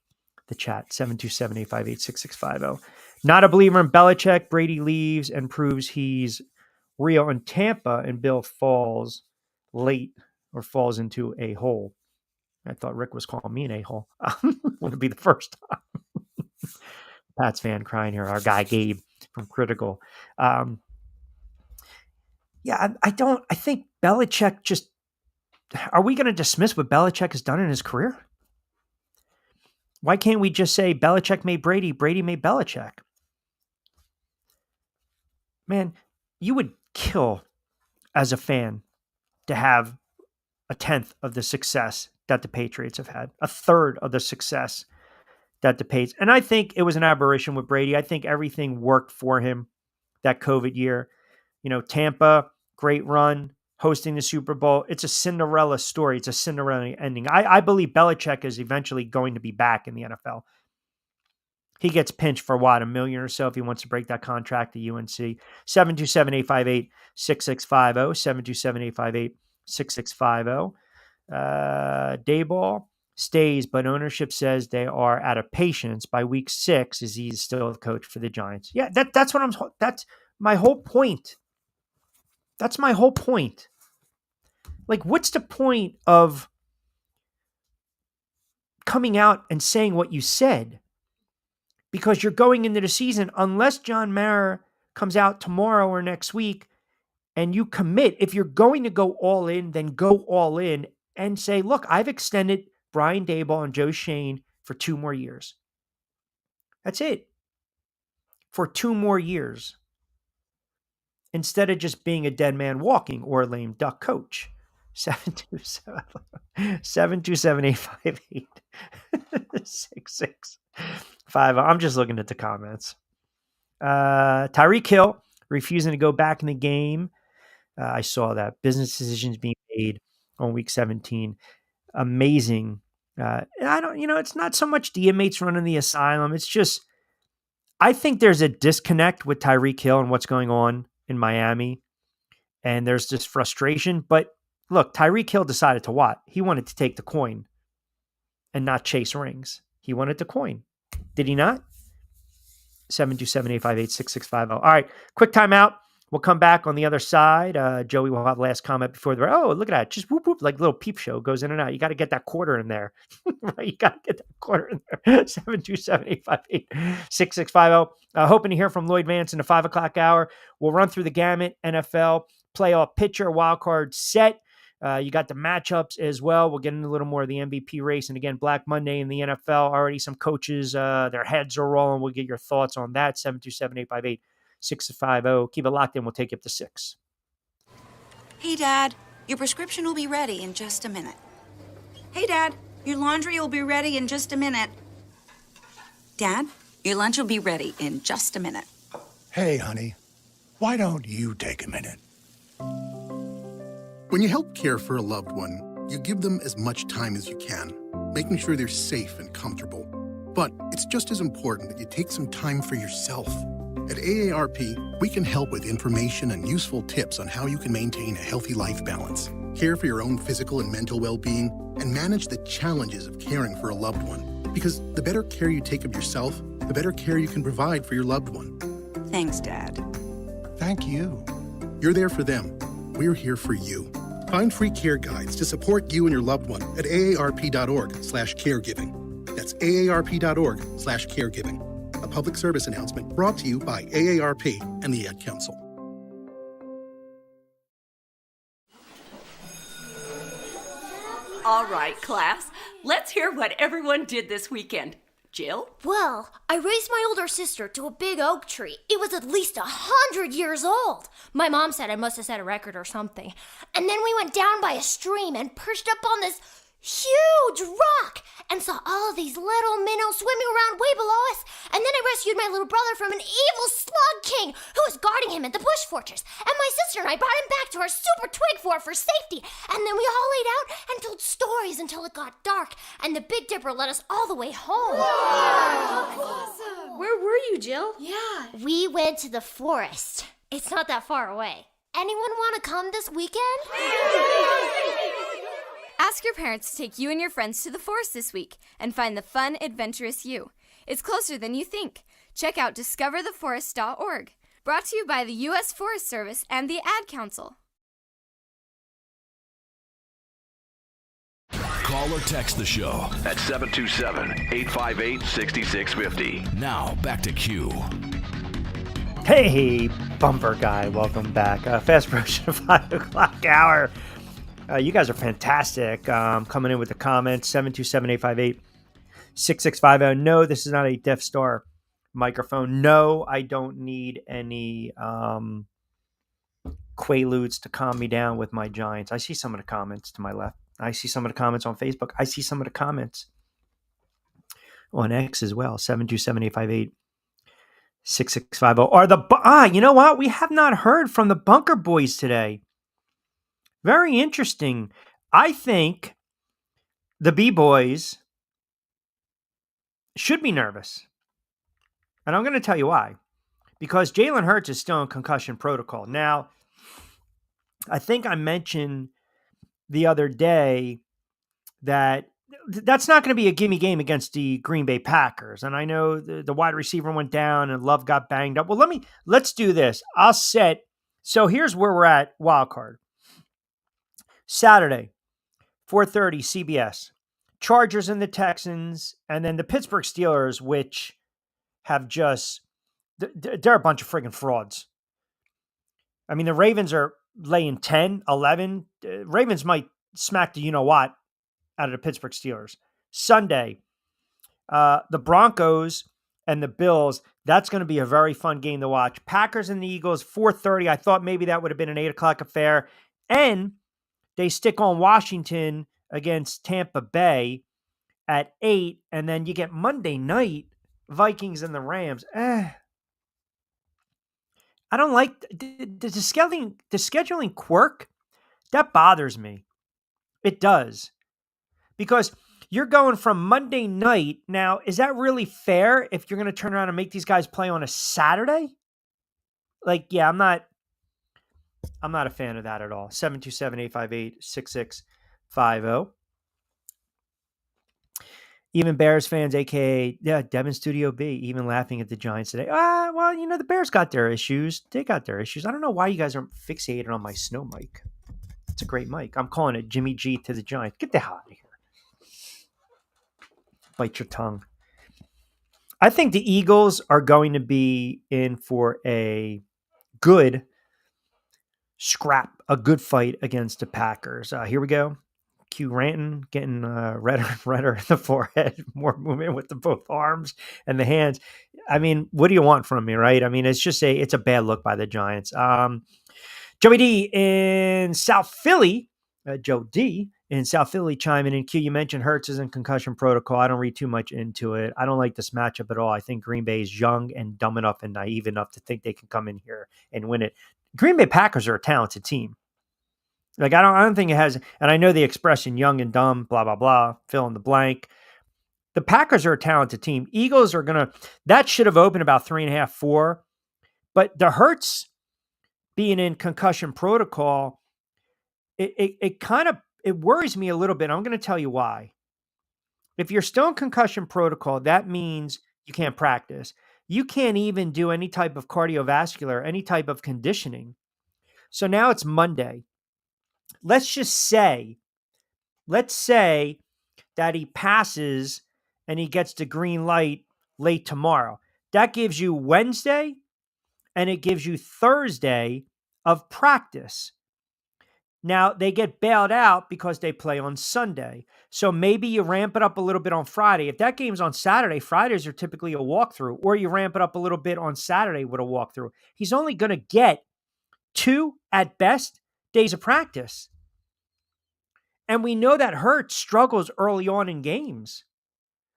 the chat, 727-858-6650. Not a believer in Belichick. Brady leaves and proves he's real in Tampa, and Bill falls late or falls into a hole. I thought Rick was calling me an a-hole. Wouldn't be the first time. Pats fan crying here. Our guy Gabe from Critical. I think Belichick just... Are we going to dismiss what Belichick has done in his career? Why can't we just say Belichick made Brady, Brady made Belichick? Man, you would kill as a fan to have a tenth of the success that the Patriots have had, a third of the success that the Patriots. And I think it was an aberration with Brady. I think everything worked for him that COVID year. Tampa, great run, hosting the Super Bowl. It's a Cinderella story. It's a Cinderella ending. I believe Belichick is eventually going to be back in the NFL. He gets pinched for what, $1 million or so if he wants to break that contract to UNC. 727-858-6650, 727-858-6650. Dayball stays, but ownership says they are out of patience. By week 6, is he still the coach for the Giants? Yeah, that's my whole point. That's my whole point. Like, what's the point of coming out and saying what you said? Because you're going into the season, unless John Mara comes out tomorrow or next week and you commit, if you're going to go all in, then go all in and say, look, I've extended Brian Daboll and Joe Schoen for 2 more years. That's it. For 2 more years. Instead of just being a dead man walking or a lame duck coach. 727-858-6650. I'm just looking at the comments. Tyreek Hill refusing to go back in the game. I saw that. Business decisions being made on week 17. Amazing. It's not so much the inmates running the asylum. It's just, I think there's a disconnect with Tyreek Hill and what's going on in Miami. And there's this frustration. But look, Tyreek Hill decided to what? He wanted to take the coin and not chase rings. He wanted the coin. Did he not? 727-858-6650. All right, quick timeout. We'll come back on the other side. Joey will have last comment before the... Oh, look at that. Just whoop, whoop, like little peep show goes in and out. You got to get that quarter in there. Right? You got to get that quarter in there. 727-858-6650. Hoping to hear from Lloyd Vance in the 5 o'clock hour. We'll run through the gamut. NFL, playoff pitcher, wild card set. You got the matchups as well. We'll get into a little more of the MVP race. And again, Black Monday in the NFL. Already some coaches, their heads are rolling. We'll get your thoughts on that. 727-858-6650. Keep it locked in. We'll take you up to 6. Hey, Dad. Your prescription will be ready in just a minute. Hey, Dad. Your laundry will be ready in just a minute. Dad, your lunch will be ready in just a minute. Hey, honey. Why don't you take a minute? When you help care for a loved one, you give them as much time as you can, making sure they're safe and comfortable. But it's just as important that you take some time for yourself. At AARP, we can help with information and useful tips on how you can maintain a healthy life balance, care for your own physical and mental well-being, and manage the challenges of caring for a loved one. Because the better care you take of yourself, the better care you can provide for your loved one. Thanks, Dad. Thank you. You're there for them. We're here for you. Find free care guides to support you and your loved one at aarp.org/caregiving. That's aarp.org/caregiving. A public service announcement brought to you by AARP and the Ad Council. All right, class. Let's hear what everyone did this weekend. Jill? Well, I raised my older sister to a big oak tree. It was at least 100 years old. My mom said I must have set a record or something. And then we went down by a stream and perched up on this huge rock and saw all these little minnows swimming around way below us. And then I rescued my little brother from an evil slug king who was guarding him at the bush fortress. And my sister and I brought him back to our super twig fort for safety. And then we all laid out and told stories until it got dark. And the Big Dipper led us all the way home. Wow. Awesome. Where were you, Jill? Yeah. We went to the forest. It's not that far away. Anyone want to come this weekend? Ask your parents to take you and your friends to the forest this week and find the fun, adventurous you. It's closer than you think. Check out discovertheforest.org. Brought to you by the U.S. Forest Service and the Ad Council. Call or text the show at 727-858-6650. Now, back to Q. Hey, bumper guy, welcome back. Fast approach to 5 o'clock hour. You guys are fantastic. Coming in with the comments, 727-858-6650. No, this is not a Death Star microphone. No, I don't need any quaaludes to calm me down with my Giants. I see some of the comments to my left. I see some of the comments on Facebook. I see some of the comments on X as well. 727-858-6650. You know what? We have not heard from the Bunker Boys today. Very interesting. I think the B-Boys should be nervous. And I'm going to tell you why. Because Jalen Hurts is still in concussion protocol. Now, I think I mentioned the other day that that's not going to be a gimme game against the Green Bay Packers. And I know the wide receiver went down and Love got banged up. Well, let's do this. So here's where we're at wild card. Saturday, 4:30 CBS. Chargers and the Texans, and then the Pittsburgh Steelers, which have just, they're a bunch of friggin' frauds. I mean, the Ravens are laying 10, 11. Ravens might smack the you-know-what out of the Pittsburgh Steelers. Sunday, the Broncos and the Bills, that's going to be a very fun game to watch. Packers and the Eagles, 4:30. I thought maybe that would have been an 8 o'clock affair. And they stick on Washington against Tampa Bay at 8. And then you get Monday night, Vikings and the Rams. I don't like the scheduling quirk. That bothers me. It does. Because you're going from Monday night. Now, is that really fair if you're going to turn around and make these guys play on a Saturday? Like, yeah, I'm not a fan of that at all. 727-858-6650. Even Bears fans, a.k.a. Devin Studio B, even laughing at the Giants today. Well, the Bears got their issues. They got their issues. I don't know why you guys are fixated on my snow mic. It's a great mic. I'm calling it Jimmy G to the Giants. Get the hell out of here. Bite your tongue. I think the Eagles are going to be in for a good scrap, a good fight against the Packers. Here we go. Q ranting, getting redder and redder in the forehead, more movement with both arms and the hands. I mean, what do you want from me, right? I mean, it's a bad look by the Giants. Joey D in South Philly, Joe D in South Philly chiming in. Q, you mentioned Hurts is in concussion protocol. I don't read too much into it. I don't like this matchup at all. I think Green Bay is young and dumb enough and naive enough to think they can come in here and win it. Green Bay Packers are a talented team. Like, I don't think it has, and I know the expression young and dumb, blah, blah, blah, fill in the blank. The Packers are a talented team. Eagles are that should have opened about 3.5, 4. But the Hurts being in concussion protocol, it worries me a little bit. I'm going to tell you why. If you're still in concussion protocol, that means you can't practice. You can't even do any type of cardiovascular, any type of conditioning. So now it's Monday. Let's say that he passes and he gets the green light late tomorrow. That gives you Wednesday and it gives you Thursday of practice. Now, they get bailed out because they play on Sunday. So maybe you ramp it up a little bit on Friday. If that game's on Saturday, Fridays are typically a walkthrough, or you ramp it up a little bit on Saturday with a walkthrough. He's only going to get 2 at best days of practice. And we know that Hurts struggles early on in games.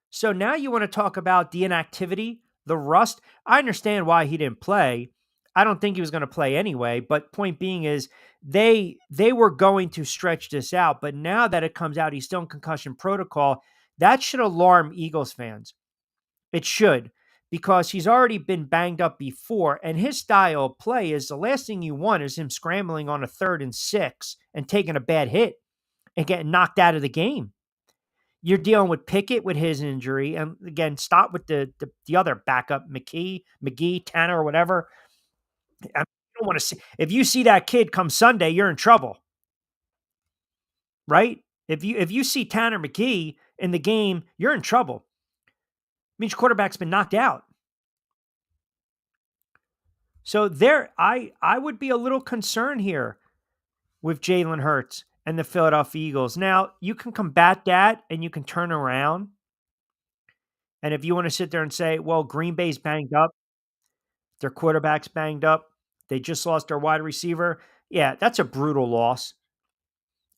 So now you want to talk about the inactivity, the rust. I understand why he didn't play. I don't think he was going to play anyway. But point being is they were going to stretch this out. But now that it comes out, he's still in concussion protocol. That should alarm Eagles fans. It should. Because he's already been banged up before, and his style of play is the last thing you want is him scrambling on a 3rd and 6 and taking a bad hit and getting knocked out of the game. You're dealing with Pickett with his injury, and again, stop with the other backup, McGee, Tanner, or whatever. I mean, you don't want to see. If you see that kid come Sunday, you're in trouble, right? If you see Tanner McGee in the game, you're in trouble. Means your quarterback's been knocked out. So I would be a little concerned here with Jalen Hurts and the Philadelphia Eagles. Now, you can combat that and you can turn around. And if you want to sit there and say, well, Green Bay's banged up, their quarterback's banged up, they just lost their wide receiver. Yeah, that's a brutal loss.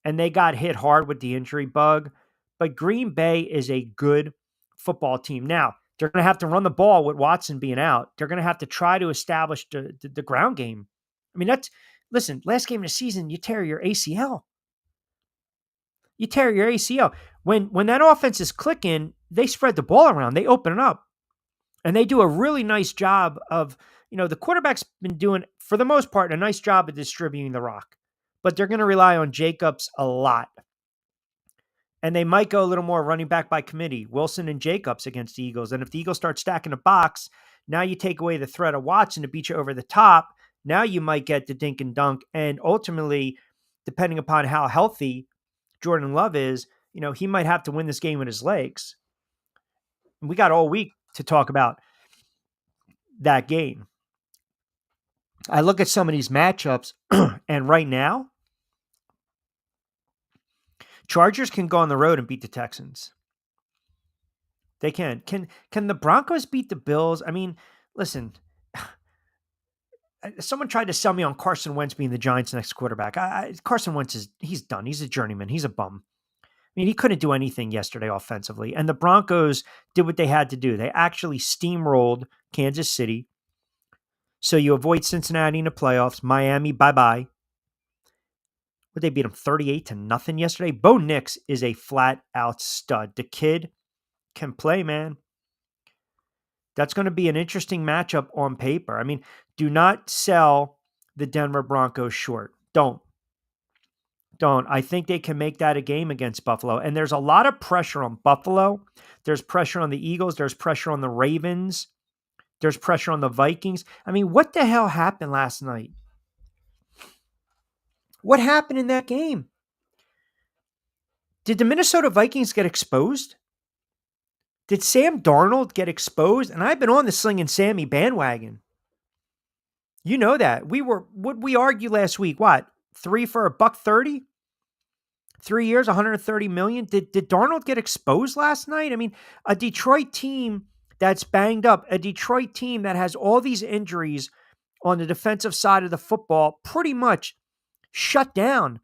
And they got hit hard with the injury bug. But Green Bay is a good football team. Now, they're going to have to run the ball with Watson being out. They're going to have to try to establish the ground game. I mean, listen, last game of the season, you tear your ACL. You tear your ACL. When that offense is clicking, they spread the ball around. They open it up. And they do a really nice job of, the quarterback's been doing, for the most part, a nice job of distributing the rock. But they're going to rely on Jacobs a lot. And they might go a little more running back by committee, Wilson and Jacobs against the Eagles. And if the Eagles start stacking the box, now you take away the threat of Watson to beat you over the top. Now you might get the dink and dunk. And ultimately, depending upon how healthy Jordan Love is, he might have to win this game with his legs. And we got all week to talk about that game. I look at some of these matchups, and right now, Chargers can go on the road and beat the Texans. They can. Can the Broncos beat the Bills? I mean, listen, someone tried to sell me on Carson Wentz being the Giants' next quarterback. Carson Wentz he's done. He's a journeyman. He's a bum. I mean, he couldn't do anything yesterday offensively. And the Broncos did what they had to do. They actually steamrolled Kansas City. So you avoid Cincinnati in the playoffs. Miami, bye-bye. Would they beat them 38-0 yesterday? Bo Nix is a flat-out stud. The kid can play, man. That's going to be an interesting matchup on paper. I mean, do not sell the Denver Broncos short. Don't. I think they can make that a game against Buffalo. And there's a lot of pressure on Buffalo. There's pressure on the Eagles. There's pressure on the Ravens. There's pressure on the Vikings. I mean, what the hell happened last night? What happened in that game? Did the Minnesota Vikings get exposed? Did Sam Darnold get exposed? And I've been on the Slinging Sammy bandwagon. You know that. Would we argue last week? What? 3 for $130? 3 years, $130 million. Did Darnold get exposed last night? I mean, a Detroit team that's banged up, a Detroit team that has all these injuries on the defensive side of the football, pretty much shut down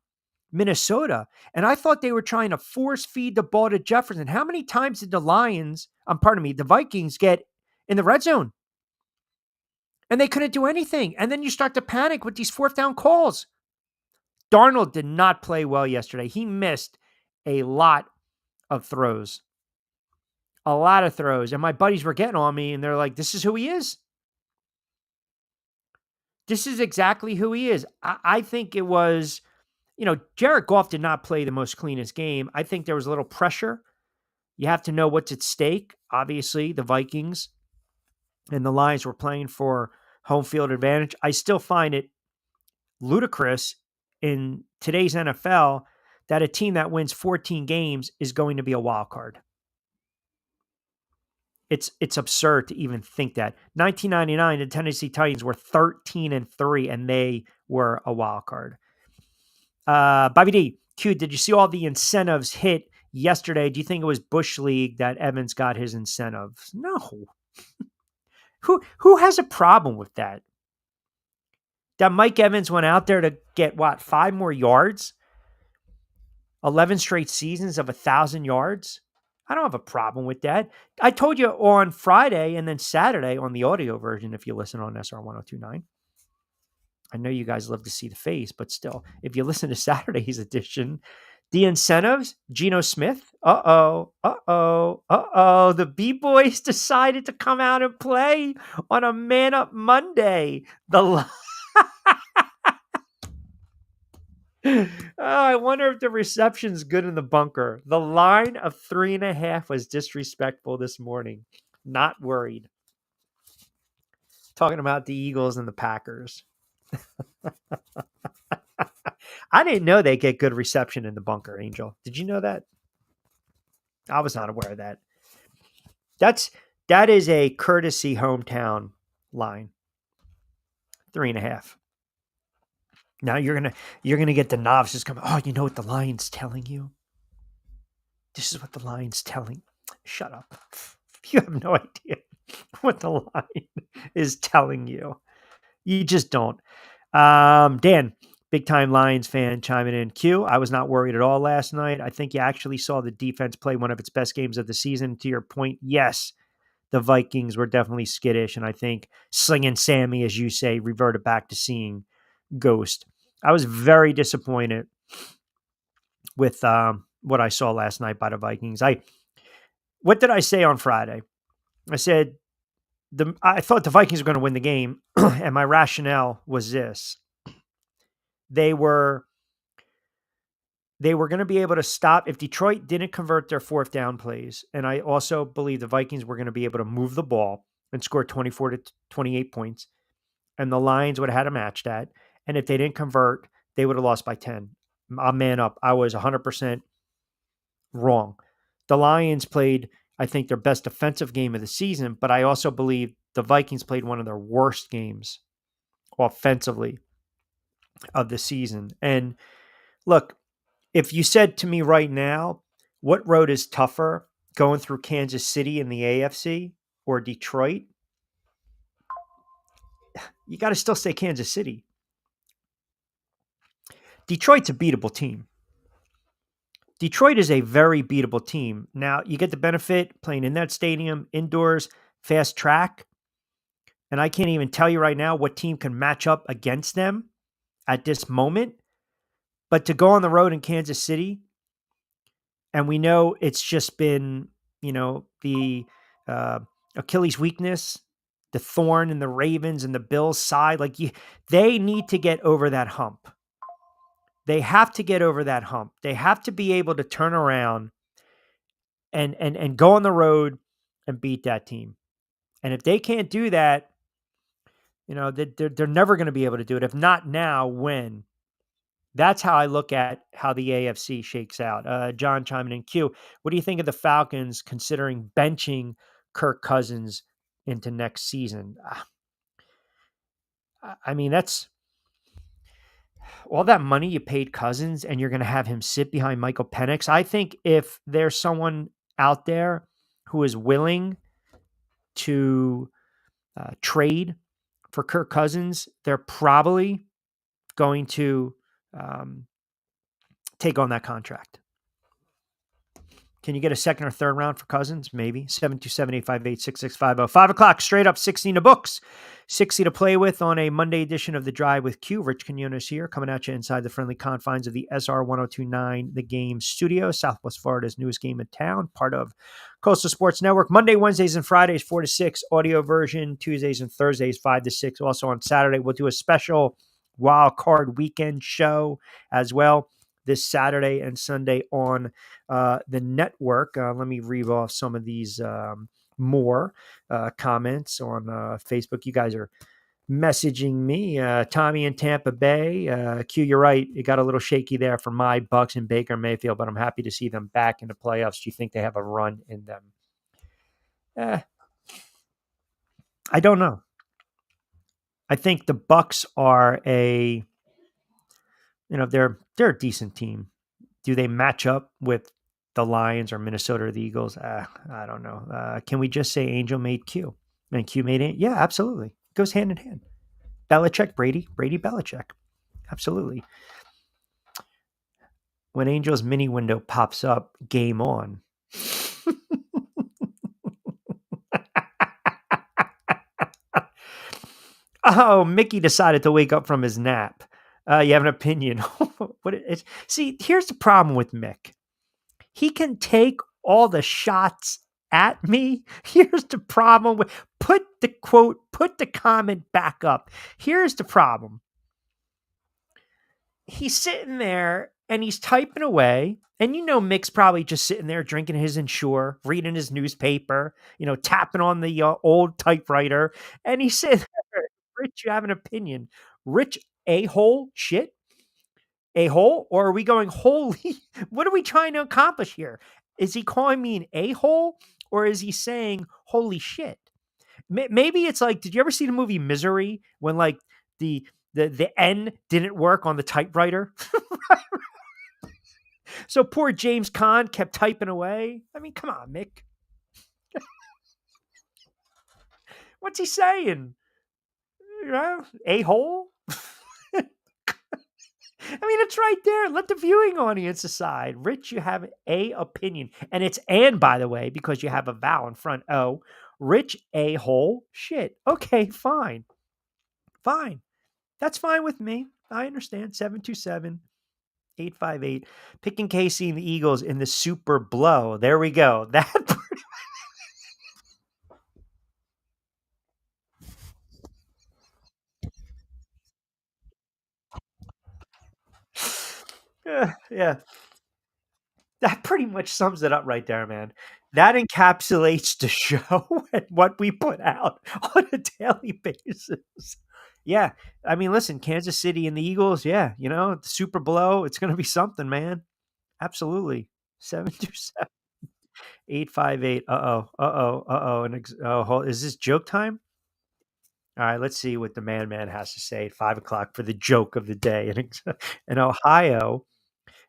Minnesota. And I thought they were trying to force feed the ball to Jefferson. How many times did the Vikings get in the red zone? And they couldn't do anything. And then you start to panic with these fourth down calls. Darnold did not play well yesterday. He missed a lot of throws. A lot of throws. And my buddies were getting on me and they're like, this is who he is. This is exactly who he is. I think it was, Jared Goff did not play the most cleanest game. I think there was a little pressure. You have to know what's at stake. Obviously, the Vikings and the Lions were playing for home field advantage. I still find it ludicrous in today's NFL that a team that wins 14 games is going to be a wild card. It's absurd to even think that. 1999, the Tennessee Titans were 13-3, and they were a wild card. Bobby D, Q, did you see all the incentives hit yesterday? Do you think it was Bush League that Evans got his incentives? No. Who has a problem with that? That Mike Evans went out there to get, 5 more yards? 11 straight seasons of 1,000 yards? I don't have a problem with that. I told you on Friday and then Saturday on the audio version, if you listen on SR 1029. I know you guys love to see the face, but still, if you listen to Saturday's edition, the incentives, Geno Smith, the B-Boys decided to come out and play on a Man Up Monday. I wonder if the reception's good in the bunker. The line of 3.5 was disrespectful this morning. Not worried. Talking about the Eagles and the Packers. I didn't know they get good reception in the bunker, Angel. Did you know that? I was not aware of that. That is a courtesy hometown line. 3.5. Now you're gonna get the novices coming. Oh, you know what the line's telling you? This is what the line's telling. Shut up. You have no idea what the line is telling you. You just don't. Dan, Big time Lions fan chiming in. Q, I was not worried at all last night. I think you actually saw the defense play one of its best games of the season. To your point, yes, the Vikings were definitely skittish. And I think Slinging Sammy, as you say, reverted back to seeing ghost. I was very disappointed with what I saw last night by the Vikings. What did I say on Friday? I said I thought the Vikings were going to win the game, and my rationale was this: they were going to be able to stop if Detroit didn't convert their fourth down plays, and I also believe the Vikings were going to be able to move the ball and score 24 to 28 points, and the Lions would have had to match that. And if they didn't convert, they would have lost by 10. I'll man up. I was 100% wrong. The Lions played, I think, their best defensive game of the season, but I also believe the Vikings played one of their worst games offensively of the season. And look, if you said to me right now, what road is tougher, going through Kansas City in the AFC or Detroit? You got to still say Kansas City. Detroit's a beatable team. Detroit is a very beatable team. Now, you get the benefit playing in that stadium, indoors, fast track. And I can't even tell you right now what team can match up against them at this moment. But to go on the road in Kansas City, and we know it's just been, the Achilles weakness, the thorn in the Ravens and the Bills' side. They need to get over that hump. They have to get over that hump. They have to be able to turn around and go on the road and beat that team. And if they can't do that, they're never going to be able to do it. If not now, when? That's how I look at how the AFC shakes out. John chiming in. Q, what do you think of the Falcons considering benching Kirk Cousins into next season? I mean, that's all that money you paid Cousins, and you're going to have him sit behind Michael Penix. I think if there's someone out there who is willing to trade for Kirk Cousins, they're probably going to take on that contract. Can you get a second or third round for Cousins? Maybe. 727-858-6650. 5 o'clock, straight up 16 to books. 60 to play with on a Monday edition of The Drive with Q. Rich Quinones here, coming at you inside the friendly confines of the SR 1029 The Game studio, Southwest Florida's newest game in town, part of Coastal Sports Network. Monday, Wednesdays, and Fridays, 4 to 6, audio version. Tuesdays and Thursdays, 5 to 6. Also on Saturday, we'll do a special wild card weekend show as well this Saturday and Sunday on the network. Let me read off some of these more comments on Facebook. You guys are messaging me. Tommy in Tampa Bay. Q, you're right. It got a little shaky there for my Bucks and Baker Mayfield, but I'm happy to see them back in the playoffs. Do you think they have a run in them? I don't know. I think the Bucks are they're a decent team. Do they match up with the Lions or Minnesota or the Eagles? I don't know. Can we just say Angel made Q and Q made it? Yeah, absolutely. It goes hand in hand. Belichick, Brady, Belichick. Absolutely. When Angel's mini window pops up, game on. Oh, Mickey decided to wake up from his nap. You have an opinion. See, here's the problem with Mick. He can take all the shots at me. Here's the problem with put the comment back up. Here's the problem. He's sitting there and he's typing away. And Mick's probably just sitting there drinking his Ensure, reading his newspaper, tapping on the old typewriter. And he said, Rich, you have an opinion. Rich, a-hole shit? A-hole? Or are we going, holy? What are we trying to accomplish here? Is he calling me an a-hole? Or is he saying, holy shit? Maybe it's like, did you ever see the movie Misery? When the N didn't work on the typewriter? So poor James Caan kept typing away. I mean, come on, Mick. What's he saying? A-hole? mean, it's right there. Let the viewing audience decide. Rich, you have a opinion. And it's and, by the way, because you have a vowel in front. Oh, Rich a-hole shit. Okay, fine. Fine. That's fine with me. I understand. 727-858. Picking KC and the Eagles in the Super Blow. There we go. That yeah. That pretty much sums it up right there, man. That encapsulates the show and what we put out on a daily basis. Yeah. I mean, listen, Kansas City and the Eagles, yeah, the Super Blow, it's going to be something, man. Absolutely. 727-858. Uh-oh. Is this joke time? All right, let's see what the man has to say at 5:00 for the joke of the day. In Ohio,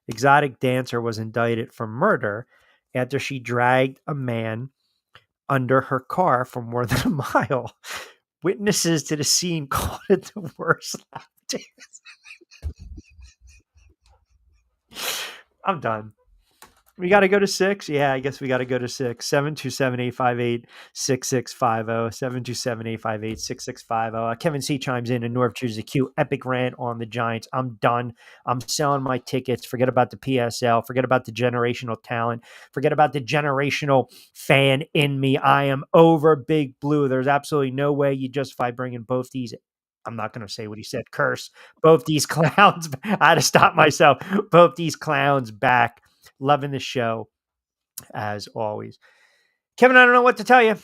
exotic dancer was indicted for murder after she dragged a man under her car for more than a mile. Witnesses to the scene called it the worst lap dance. I'm done. We got to go to 6. Yeah, I guess we got to go to 6. 727-858-6650. 727-858-6650. Kevin C chimes in North Jersey Q. Epic rant on the Giants. I'm done. I'm selling my tickets. Forget about the PSL. Forget about the generational talent. Forget about the generational fan in me. I am over Big Blue. There's absolutely no way you justify bringing both these. I'm not going to say what he said. Curse. Both these clowns. I had to stop myself. Both these clowns back. Loving the show as always. Kevin, I don't know what to tell you.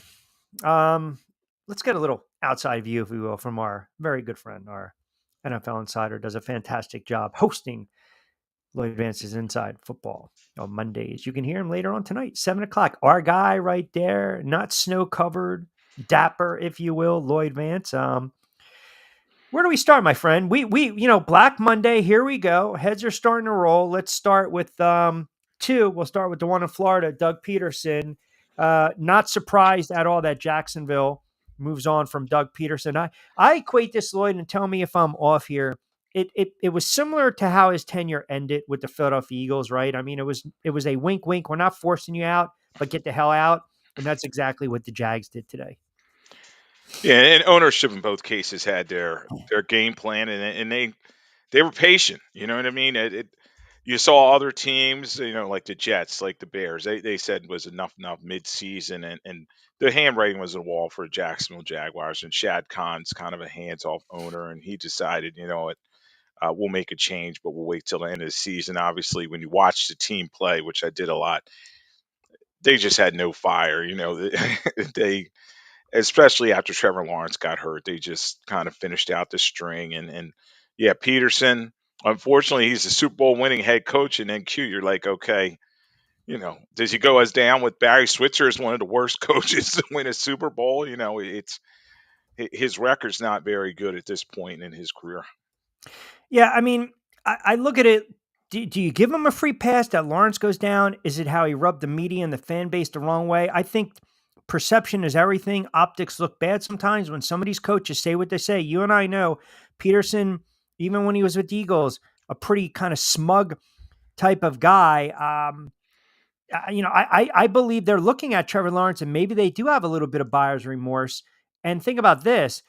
Let's get a little outside view, if we will, from our very good friend, our NFL insider, does a fantastic job hosting Lloyd Vance's Inside Football on Mondays. You can hear him later on tonight, 7:00. Our guy right there, not snow covered, dapper, if you will, Lloyd Vance. Where do we start, my friend? We Black Monday. Here we go. Heads are starting to roll. Let's start with 2. We'll start with the one in Florida, Doug Peterson. Not surprised at all that Jacksonville moves on from Doug Peterson. I equate this, Lloyd, and tell me if I'm off here. It was similar to how his tenure ended with the Philadelphia Eagles, right? I mean, it was a wink, wink. We're not forcing you out, but get the hell out. And that's exactly what the Jags did today. Yeah, and ownership in both cases had their game plan, and they were patient. You know what I mean? You saw other teams, like the Jets, like the Bears. They said was enough mid-season, and the handwriting was on the wall for Jacksonville Jaguars. And Shad Khan's kind of a hands-off owner, and he decided, what, we'll make a change, but we'll wait till the end of the season. Obviously, when you watch the team play, which I did a lot, they just had no fire. They especially after Trevor Lawrence got hurt, they just kind of finished out the string. And yeah, Peterson, unfortunately, he's a Super Bowl winning head coach. And then you're like, okay, does he go as down with Barry Switzer as one of the worst coaches to win a Super Bowl? It's his record's not very good at this point in his career. Yeah, I mean, I look at it. Do you give him a free pass that Lawrence goes down? Is it how he rubbed the media and the fan base the wrong way? I think perception is everything. Optics look bad sometimes when some of these coaches say what they say. You and I know Peterson, even when he was with the Eagles, a pretty kind of smug type of guy. I believe they're looking at Trevor Lawrence and maybe they do have a little bit of buyer's remorse. And think about this.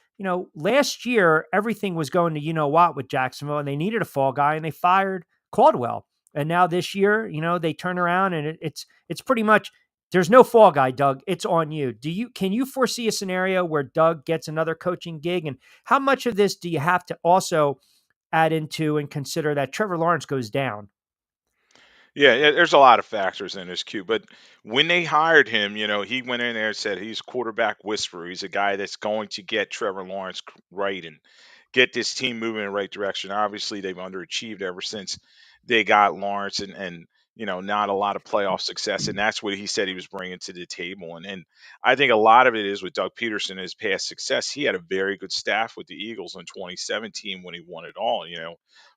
Last year, everything was going to what with Jacksonville, and they needed a fall guy, and they fired Caldwell. And now this year, they turn around, and it's pretty much there's no fall guy, Doug. It's on you. Can you foresee a scenario where Doug gets another coaching gig? And how much of this do you have to also add into and consider that Trevor Lawrence goes down? Yeah, there's a lot of factors in this, Q. But when they hired him, he went in there and said he's a quarterback whisperer. He's a guy that's going to get Trevor Lawrence right and get this team moving in the right direction. Obviously, they've underachieved ever since they got Lawrence and not a lot of playoff success. And that's what he said he was bringing to the table. And I think a lot of it is with Doug Peterson, his past success. He had a very good staff with the Eagles in 2017 when he won it all,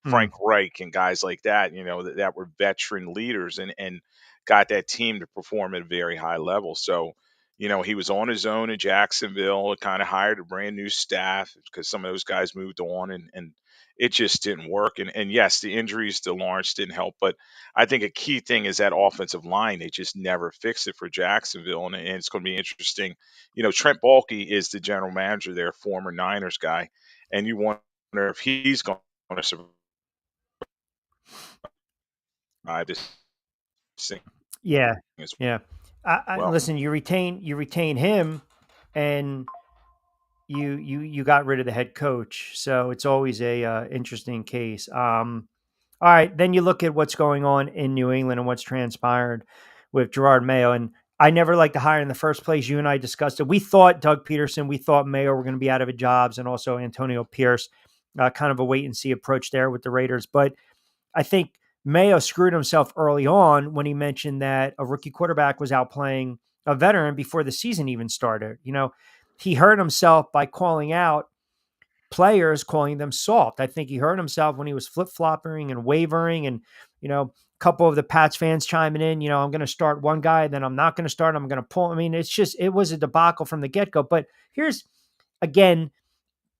Frank Reich and guys like that, that were veteran leaders and got that team to perform at a very high level. So, he was on his own in Jacksonville, kind of hired a brand new staff because some of those guys moved on and it just didn't work. And yes, the injuries to Lawrence didn't help, but I think a key thing is that offensive line. They just never fixed it for Jacksonville, and it's going to be interesting. Trent Baalke is the general manager there, former Niners guy, and you wonder if he's going to survive this thing. Yeah, as yeah. well. Listen, you retain him, and you got rid of the head coach, so it's always a interesting case. All right, then you look at what's going on in New England and what's transpired with Gerard Mayo, and I never liked the hire in the first place. You and I discussed it. We thought Doug Peterson, we thought Mayo were going to be out of jobs, and also Antonio Pierce, kind of a wait and see approach there with the Raiders. But I think Mayo screwed himself early on when he mentioned that a rookie quarterback was outplaying a veteran before the season even started. He hurt himself by calling out players, calling them soft. I think he hurt himself when he was flip-flopping and wavering, and a couple of the Pats fans chiming in, I'm going to start one guy, then I'm not going to start, I'm going to pull. I mean, it was a debacle from the get-go. But here's, again,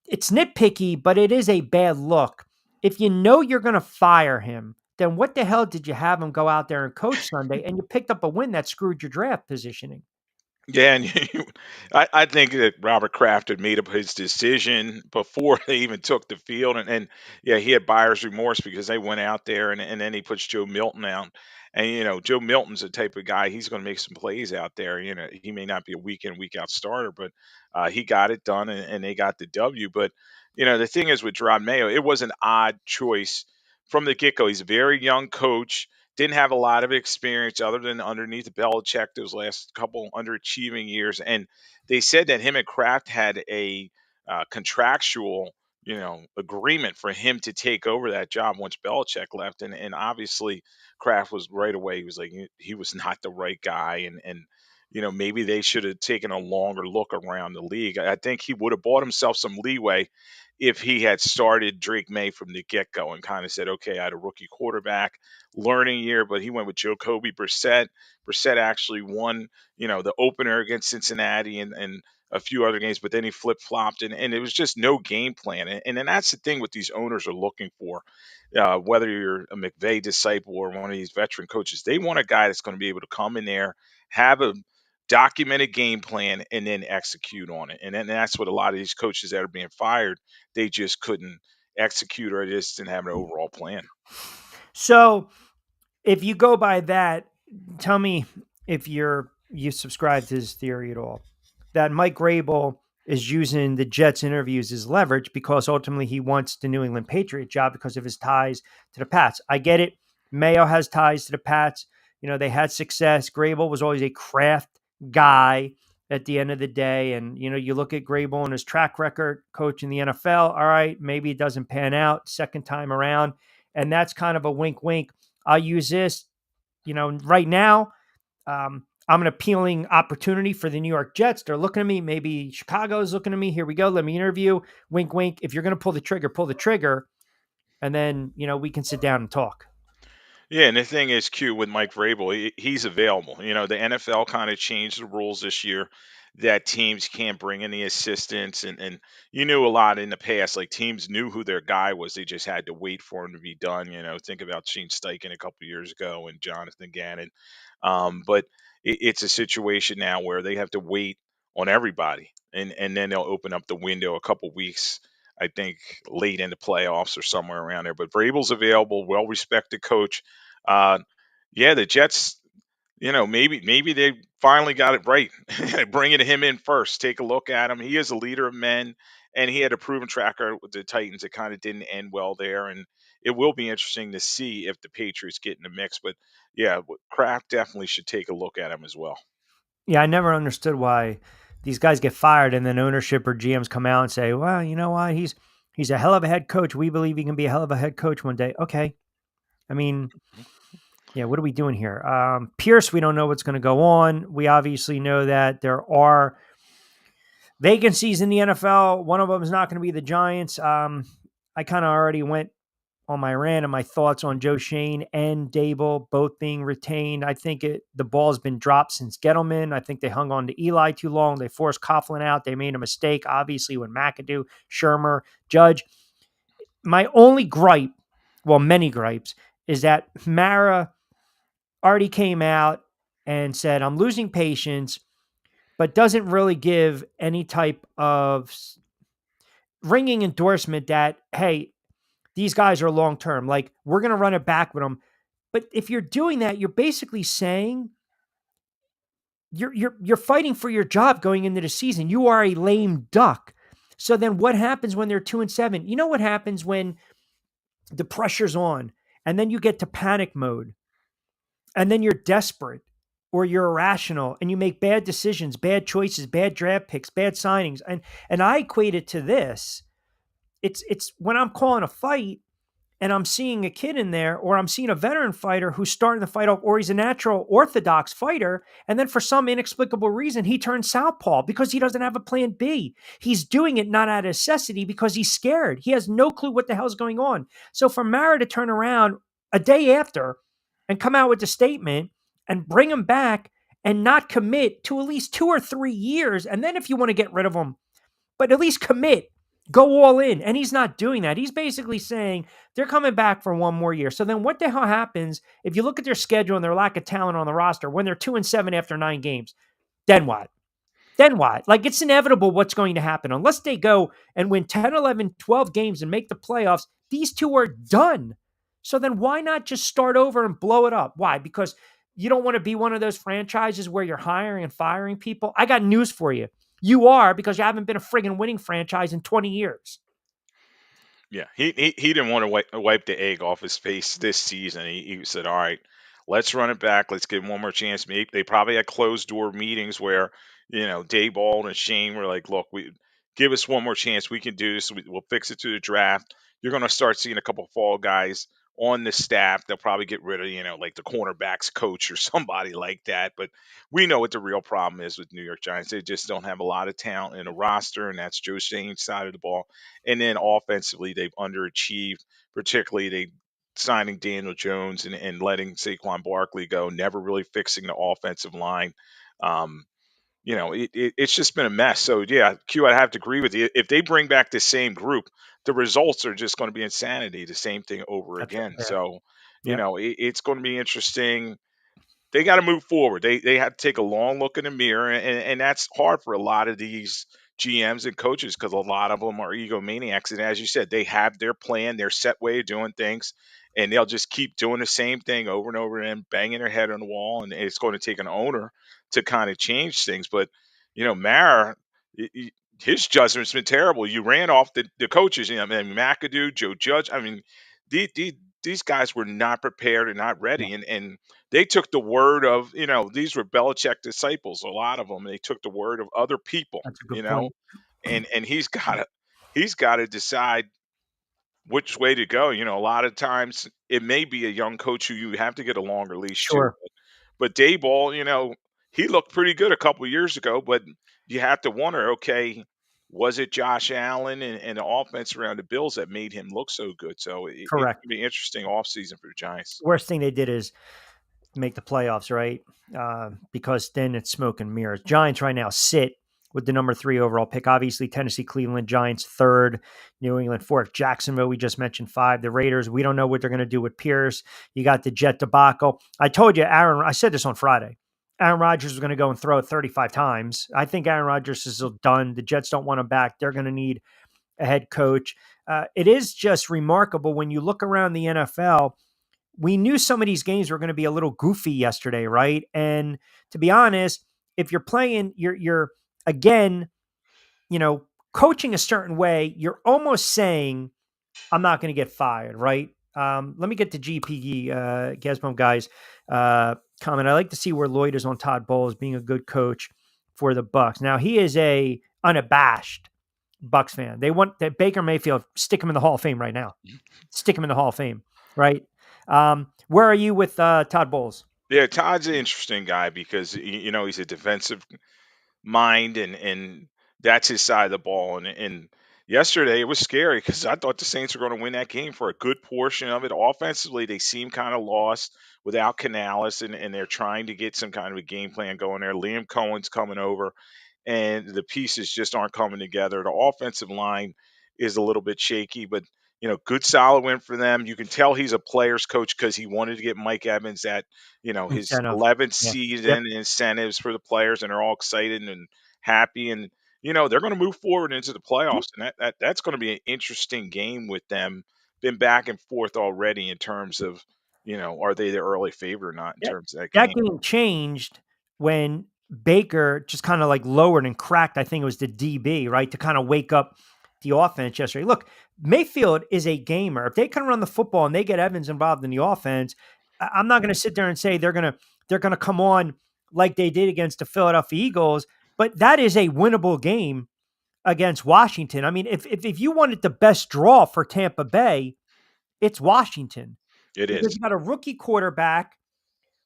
it's nitpicky, but it is a bad look. If you know you're going to fire him, then what the hell did you have him go out there and coach Sunday? And you picked up a win that screwed your draft positioning. Yeah, and I think that Robert Kraft had made up his decision before they even took the field, and yeah, he had buyer's remorse because they went out there, and then he puts Joe Milton out, and Joe Milton's the type of guy, he's going to make some plays out there. He may not be a week in week out starter, but he got it done, and they got the W. But the thing is with Gerard Mayo, it was an odd choice from the get go. He's a very young coach. Didn't have a lot of experience other than underneath Belichick those last couple underachieving years. And they said that him and Kraft had a contractual, agreement for him to take over that job once Belichick left. And obviously Kraft was right away. He was like, he was not the right guy. And maybe they should have taken a longer look around the league. I think he would have bought himself some leeway if he had started Drake May from the get-go and kind of said, okay, I had a rookie quarterback learning year, but he went with Jacoby Brissett. Brissett actually won, the opener against Cincinnati and a few other games, but then he flip-flopped, and it was just no game plan. And then that's the thing what these owners are looking for, whether you're a McVay disciple or one of these veteran coaches. They want a guy that's going to be able to come in there, have a documented game plan, and then execute on it. And then that's what a lot of these coaches that are being fired, they just couldn't execute, or they just didn't have an overall plan. So if you go by that, tell me if you subscribe to this theory at all, that Mike Vrabel is using the Jets interviews as leverage because ultimately he wants the New England Patriot job because of his ties to the Pats. I get it. Mayo has ties to the Pats. They had success. Vrabel was always a Kraft guy at the end of the day. And, you look at Vrabel and his track record coaching the NFL. All right, maybe it doesn't pan out second time around. And that's kind of a wink, wink. I'll use this, right now. I'm an appealing opportunity for the New York Jets. They're looking at me. Maybe Chicago's looking at me. Here we go. Let me interview. Wink, wink. If you're going to pull the trigger. And then, we can sit down and talk. Yeah, and the thing is, Q, with Mike Vrabel, he's available. The NFL kind of changed the rules this year that teams can't bring in the assistants. And you knew a lot in the past, like teams knew who their guy was. They just had to wait for him to be done. Think about Shane Steichen a couple years ago and Jonathan Gannon. But it's a situation now where they have to wait on everybody. And then they'll open up the window a couple weeks, I think late in the playoffs or somewhere around there. But Vrabel's available, well-respected coach. The Jets, maybe they finally got it right, bringing him in first. Take a look at him. He is a leader of men, and he had a proven track record with the Titans. It kind of didn't end well there, and it will be interesting to see if the Patriots get in the mix. But yeah, Kraft definitely should take a look at him as well. Yeah, I never understood why these guys get fired and then ownership or GMs come out and say, well, you know what? He's a hell of a head coach. We believe he can be a hell of a head coach one day. Okay. I mean, yeah, what are we doing here? Pierce, we don't know what's going to go on. We obviously know that there are vacancies in the NFL. One of them is not going to be the Giants. I kind of already went on my rant and my thoughts on Joe Shane and Dable both being retained. I think the ball's been dropped since Gettleman. I think they hung on to Eli too long. They forced Coughlin out. They made a mistake, obviously, when McAdoo, Shermer, Judge. my only gripe, well, many gripes, is that Mara already came out and said, I'm losing patience, but doesn't really give any type of ringing endorsement that, hey, these guys are long term. Like, we're going to run it back with them. But if you're doing that, you're basically saying you're fighting for your job going into the season. You are a lame duck. So then what happens when they're 2-7? You know what happens when the pressure's on and then you get to panic mode and then you're desperate or you're irrational and you make bad decisions, bad choices, bad draft picks, bad signings. And I equate it to this. It's when I'm calling a fight and I'm seeing a kid in there, or I'm seeing a veteran fighter who's starting the fight off, or he's a natural orthodox fighter, and then for some inexplicable reason, he turns southpaw because he doesn't have a plan B. He's doing it not out of necessity because he's scared. He has no clue what the hell's going on. So for Mara to turn around a day after and come out with the statement and bring him back and not commit to at least 2 or 3 years, and then if you want to get rid of him, but at least commit. Go all in. And he's not doing that. He's basically saying they're coming back for one more year. So then what the hell happens if you look at their schedule and their lack of talent on the roster when they're 2-7 after 9 games? Then what? Then what? Like, it's inevitable what's going to happen. Unless they go and win 10, 11, 12 games and make the playoffs, these two are done. So then why not just start over and blow it up? Why? Because you don't want to be one of those franchises where you're hiring and firing people? I got news for you. You are, because you haven't been a friggin' winning franchise in 20 years. Yeah, he didn't want to wipe the egg off his face this season. He said, "All right, let's run it back. Let's give him one more chance." Maybe they probably had closed door meetings where Dayball and Shane were like, "Look, we give us one more chance. We can do this. We'll fix it to the draft." You're going to start seeing a couple fall guys on the staff. They'll probably get rid of like the cornerbacks coach or somebody like that. But we know what the real problem is with New York Giants. They just don't have a lot of talent in a roster, and that's Joe Shane's side of the ball. And then offensively, they've underachieved, particularly they signing Daniel Jones and letting Saquon Barkley go, never really fixing the offensive line. Um, it's just been a mess. So yeah, Q, I have to agree with you. If they bring back the same group, the results are just going to be insanity. The same thing over That's again. fair. So, Yep. it's going to be interesting. They got to move forward. They have to take a long look in the mirror, and that's hard for a lot of these GMs and coaches because a lot of them are egomaniacs. And as you said, they have their plan, their set way of doing things, and they'll just keep doing the same thing over and over and banging their head on the wall. And it's going to take an owner to kind of change things. But Mara, his judgment's been terrible. You ran off the coaches. I mean, McAdoo, Joe Judge. I mean, these guys were not prepared and not ready, and they took the word of these were Belichick disciples, a lot of them. They took the word of other people, That's a good point. and he's got to decide which way to go. A lot of times it may be a young coach who you have to get a longer leash to. Sure. But Dayball, he looked pretty good a couple of years ago, but you have to wonder, okay, was it Josh Allen and the offense around the Bills that made him look so good? So it's going Correct. to be an interesting offseason for the Giants. Worst thing they did is make the playoffs, right? Because then it's smoke and mirrors. Giants right now sit with the number 3 overall pick. Obviously, Tennessee, Cleveland, Giants 3rd, New England 4th, Jacksonville, we just mentioned 5. The Raiders, we don't know what they're going to do with Pierce. You got the Jet debacle. I told you, I said this on Friday. Aaron Rodgers was going to go and throw it 35 times. I think Aaron Rodgers is done. The Jets don't want him back. They're going to need a head coach. It is just remarkable when you look around the NFL. We knew some of these games were going to be a little goofy yesterday, right? And to be honest, if you're playing, you're again, coaching a certain way, you're almost saying, I'm not going to get fired, right? Let me get the GP Gasbom guys comment. I like to see where Lloyd is on Todd Bowles being a good coach for the Bucs. Now he is a unabashed Bucs fan. They want that Baker Mayfield, stick him in the Hall of Fame right now. Stick him in the Hall of Fame, right? Where are you with Todd Bowles? Yeah, Todd's an interesting guy because he's a defensive mind and that's his side of the ball. And yesterday it was scary because I thought the Saints were going to win that game for a good portion of it. Offensively, they seem kind of lost without Canales, and they're trying to get some kind of a game plan going there. Liam Cohen's coming over, and the pieces just aren't coming together. The offensive line is a little bit shaky, but good solid win for them. You can tell he's a player's coach because he wanted to get Mike Evans that, his Incentive. 11th Yeah. Yep. season incentives for the players, and they're all excited and happy. And, they're going to move forward into the playoffs. And that's going to be an interesting game with them. Been back and forth already in terms of, are they the early favorite or not in terms of that That game. game changed when Baker just kind of like lowered and cracked. I think it was the DB, right, to kind of wake up the offense yesterday. Look, Mayfield is a gamer. If they can run the football and they get Evans involved in the offense, I'm not going to sit there and say they're going to come on like they did against the Philadelphia Eagles, but that is a winnable game against Washington. I mean, if you wanted the best draw for Tampa Bay, it's Washington. It Because is. you got a rookie quarterback,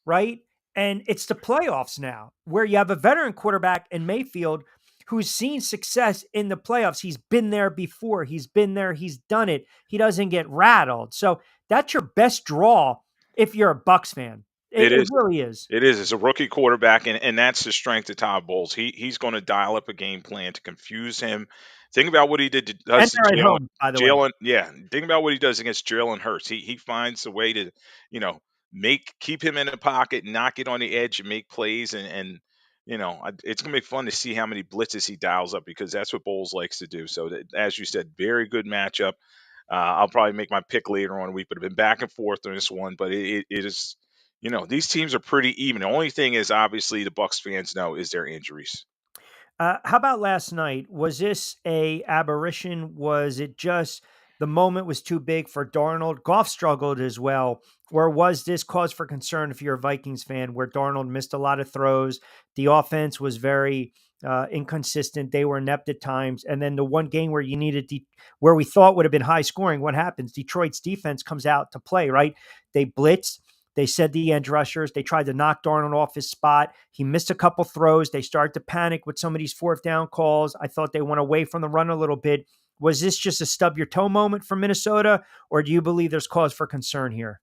right? And it's the playoffs now where you have a veteran quarterback in Mayfield who's seen success in the playoffs. He's been there before. He's been there. He's done it. He doesn't get rattled. So that's your best draw if you're a Bucks fan. It It is. really is. It is. It's a rookie quarterback, and that's the strength of Todd Bowles. He's going to dial up a game plan to confuse him. Think about what he And does to they're at home, by the way. Jalen. Yeah, think about what he does against Jalen Hurts. He finds a way to, keep him in the pocket, not get on the edge, and make plays. And it's going to be fun to see how many blitzes he dials up because that's what Bowles likes to do. So, as you said, very good matchup. I'll probably make my pick later on in the week, but I've been back and forth on this one. But it is. These teams are pretty even. The only thing is, obviously, the Bucks fans know is their injuries. How about last night? Was this a aberration? Was it just the moment was too big for Darnold? Goff struggled as well. Or was this cause for concern if you're a Vikings fan where Darnold missed a lot of throws? The offense was very inconsistent. They were inept at times. And then the one game where you needed, where we thought would have been high scoring, what happens? Detroit's defense comes out to play, right? They blitz. They said the edge rushers. They tried to knock Darnold off his spot. He missed a couple throws. They started to panic with some of these fourth down calls. I thought they went away from the run a little bit. Was this just a stub your toe moment for Minnesota, or do you believe there's cause for concern here?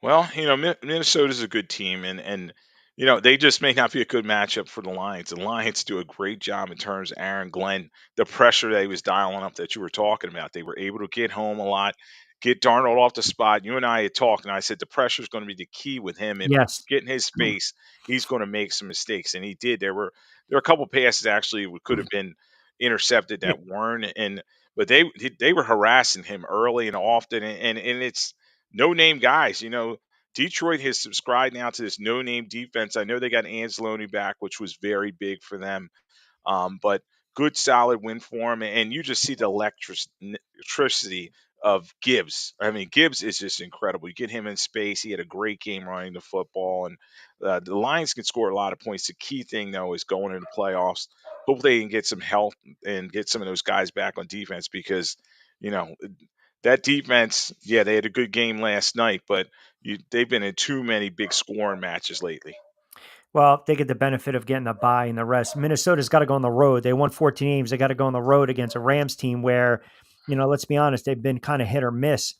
Well, Minnesota's a good team, and they just may not be a good matchup for the Lions. The Lions do a great job in terms of Aaron Glenn, the pressure that he was dialing up that you were talking about. They were able to get home a lot, get Darnold off the spot. You and I had talked, and I said the pressure is going to be the key with him. If Yes. you get in his space, he's going to make some mistakes, and he did. There were a couple passes actually that could have been intercepted that weren't, but they were harassing him early and often, and it's no name guys. Detroit has subscribed now to this no name defense. I know they got Anzalone back, which was very big for them. But good solid win for him, and you just see the electricity of Gibbs. I mean, Gibbs is just incredible. You get him in space. He had a great game running the football, and the Lions can score a lot of points. The key thing, though, is going into the playoffs. Hopefully, they can get some help and get some of those guys back on defense because, you know, that defense, yeah, they had a good game last night, but they've been in too many big scoring matches lately. Well, they get the benefit of getting a bye and the rest. Minnesota's got to go on the road. They won 14 games. They got to go on the road against a Rams team where, let's be honest, they've been kind of hit or miss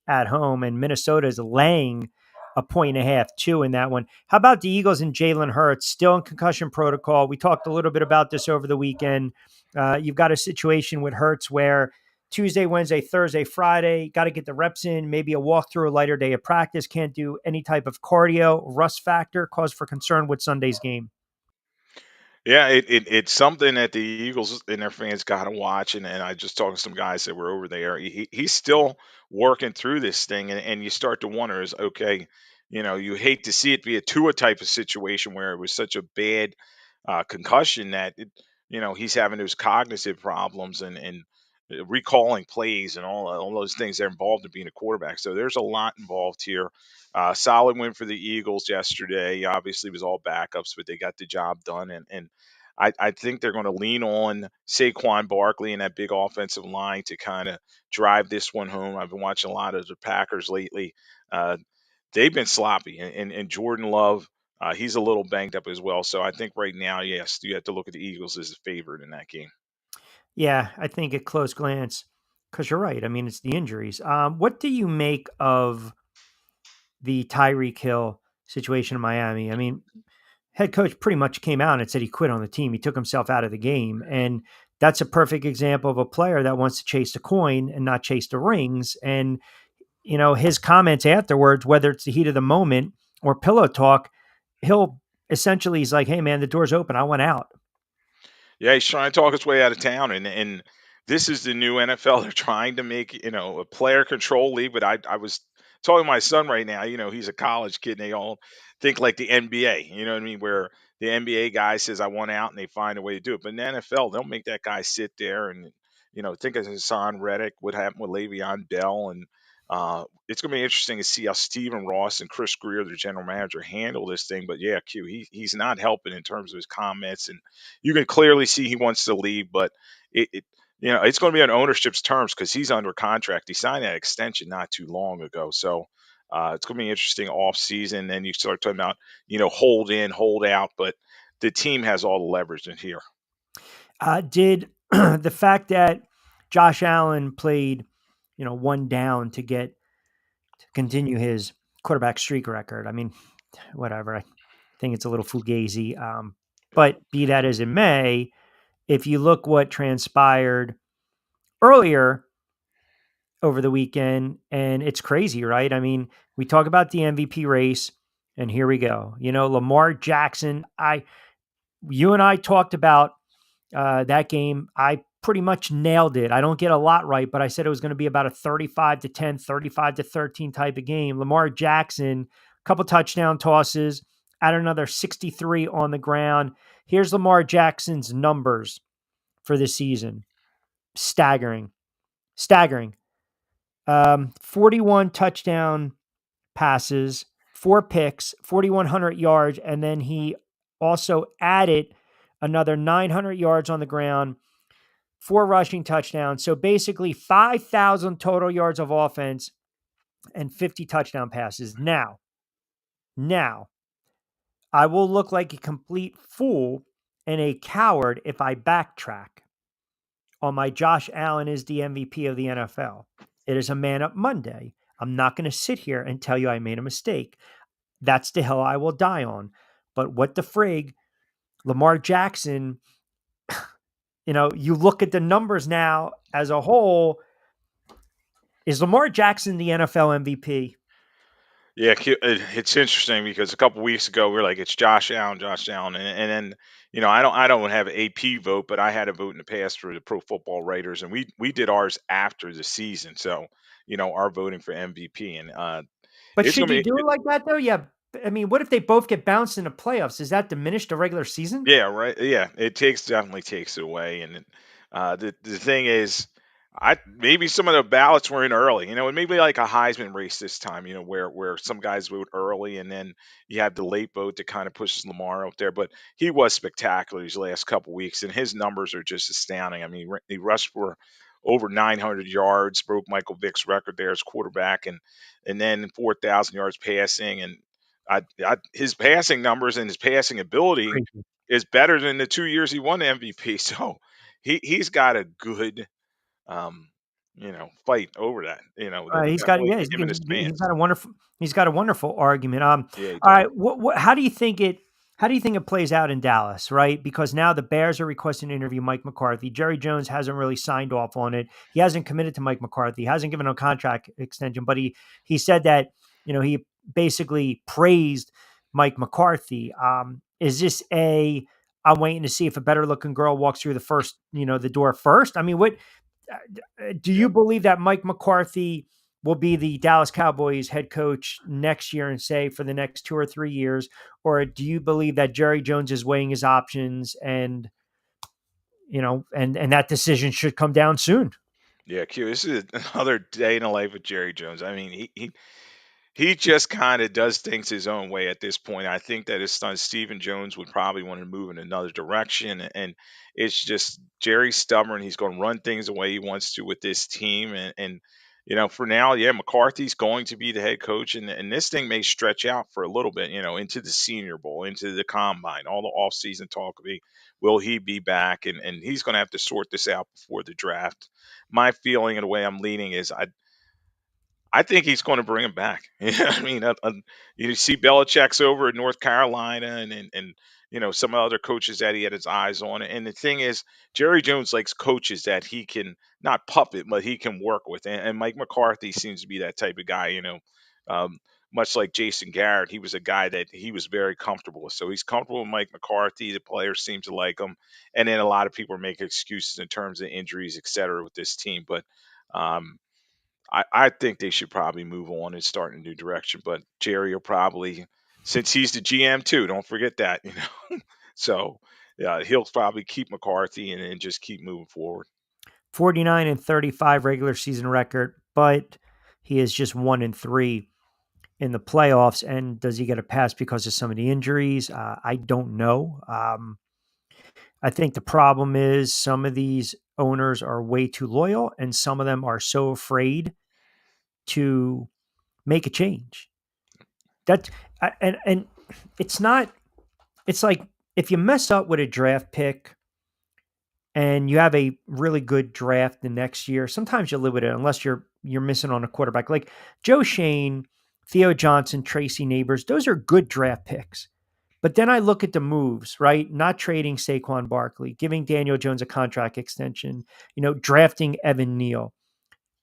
at home. And Minnesota is laying 1.5, 2 in that one. How about the Eagles and Jalen Hurts still in concussion protocol? We talked a little bit about this over the weekend. You've got a situation with Hurts where Tuesday, Wednesday, Thursday, Friday, got to get the reps in, maybe a walkthrough, a lighter day of practice, can't do any type of cardio, rust factor, cause for concern with Sunday's game. Yeah, it's something that the Eagles and their fans got to watch. And I just talked to some guys that were over there. He's still working through this thing. And you start to wonder is, okay, you hate to see it be a Tua type of situation where it was such a bad concussion that, he's having those cognitive problems and recalling plays and all those things that are involved in being a quarterback. So there's a lot involved here. Solid win for the Eagles yesterday. Obviously, it was all backups, but they got the job done. And I think they're going to lean on Saquon Barkley and that big offensive line to kind of drive this one home. I've been watching a lot of the Packers lately. They've been sloppy. And Jordan Love, he's a little banged up as well. So I think right now, yes, you have to look at the Eagles as a favorite in that game. Yeah, I think at close glance, because you're right. I mean, it's the injuries. What do you make of the Tyreek Hill situation in Miami? I mean, head coach pretty much came out and said he quit on the team. He took himself out of the game. And that's a perfect example of a player that wants to chase the coin and not chase the rings. And, his comments afterwards, whether it's the heat of the moment or pillow talk, he's like, hey man, the door's open. I want out. Yeah, he's trying to talk his way out of town, and this is the new NFL. They're trying to make a player control league. But I was talking to my son right now. He's a college kid, and they all think like the NBA. You know what I mean? Where the NBA guy says I want out, and they find a way to do it. But in the NFL, they'll make that guy sit there and think of Hassan Reddick, what happened with Le'Veon Bell, and it's going to be interesting to see how Stephen Ross and Chris Greer, their general manager, handle this thing. But yeah, Q, he's not helping in terms of his comments, and you can clearly see he wants to leave. But it's going to be on ownership's terms because he's under contract. He signed that extension not too long ago, so it's going to be interesting off season. Then you start talking about hold in, hold out, but the team has all the leverage in here. Did the fact that Josh Allen played one down to continue his quarterback streak record? I mean, whatever. I think it's a little fugazi. But be that as it may, if you look what transpired earlier over the weekend, and it's crazy, right? I mean, we talk about the MVP race, and here we go. Lamar Jackson. You and I talked about that game. I pretty much nailed it. I don't get a lot right, but I said it was going to be about a 35-10, 35-13 type of game. Lamar Jackson, a couple touchdown tosses, add another 63 on the ground. Here's Lamar Jackson's numbers for the season. Staggering. 41 touchdown passes, 4 picks, 4,100 yards, and then he also added another 900 yards on the ground, 4 rushing touchdowns. So basically 5,000 total yards of offense and 50 touchdown passes. Now, I will look like a complete fool and a coward if I backtrack on my Josh Allen is the MVP of the NFL. It is a Man Up Monday. I'm not going to sit here and tell you I made a mistake. That's the hill I will die on. But what the frig, Lamar Jackson, you look at the numbers now as a whole. Is Lamar Jackson the NFL MVP? Yeah, it's interesting because a couple weeks ago we were like, it's Josh Allen, and then I don't have an AP vote, but I had a vote in the past for the Pro Football Writers, and we did ours after the season, so our voting for MVP, and but should you do it like that though? Yeah, I mean, what if they both get bounced in the playoffs? Does that diminish the regular season? Yeah, right. Yeah, it definitely takes it away, and the thing is, maybe some of the ballots were in early, and maybe like a Heisman race this time, where some guys vote early and then you have the late vote that kind of pushes Lamar out there. But he was spectacular these last couple weeks, and his numbers are just astounding. I mean, he rushed for over 900 yards, broke Michael Vick's record there as quarterback, and then 4,000 yards passing, and his passing numbers and his passing ability is better than the 2 years he won the MVP. So he's got a good fight over that. He's got a wonderful argument. All Yeah, right, how do you think it plays out in Dallas, right? Because now the Bears are requesting to interview Mike McCarthy. Jerry Jones hasn't really signed off on it. He hasn't committed to Mike McCarthy. He hasn't given a contract extension, but he said that he basically praised Mike McCarthy. Is this I'm waiting to see if a better looking girl walks through the door first? I mean, what do you believe that Mike McCarthy will be the Dallas Cowboys head coach next year and say for the next 2 or 3 years? Or do you believe that Jerry Jones is weighing his options and that decision should come down soon? Yeah, Q, this is another day in the life of Jerry Jones. I mean, he just kind of does things his own way at this point. I think that his son Stephen Jones would probably want to move in another direction, and it's just Jerry's stubborn. He's going to run things the way he wants to with this team, and for now, yeah, McCarthy's going to be the head coach, and this thing may stretch out for a little bit, into the Senior Bowl, into the Combine, all the offseason talk will be, will he be back, and he's going to have to sort this out before the draft. My feeling and the way I'm leaning is I think he's going to bring him back. I mean, you see Belichick's over at North Carolina, and some other coaches that he had his eyes on. And the thing is, Jerry Jones likes coaches that he can not puppet, but he can work with. And Mike McCarthy seems to be that type of guy. Um, much like Jason Garrett, he was a guy that he was very comfortable with. So he's comfortable with Mike McCarthy. The players seem to like him. And then a lot of people are making excuses in terms of injuries, et cetera, with this team. But I think they should probably move on and start in a new direction. But Jerry will probably, since he's the GM too, don't forget that, So he'll probably keep McCarthy and just keep moving forward. 49-35 regular season record, but he is just 1-3 in the playoffs. And does he get a pass because of some of the injuries? I don't know. I think the problem is some of these owners are way too loyal, and some of them are so afraid to make a change. And it's not. It's like if you mess up with a draft pick and you have a really good draft the next year, sometimes you live with it unless you're missing on a quarterback. Like Joe Shane, Theo Johnson, Tracy Neighbors, those are good draft picks. But then I look at the moves, right? Not trading Saquon Barkley, giving Daniel Jones a contract extension, drafting Evan Neal,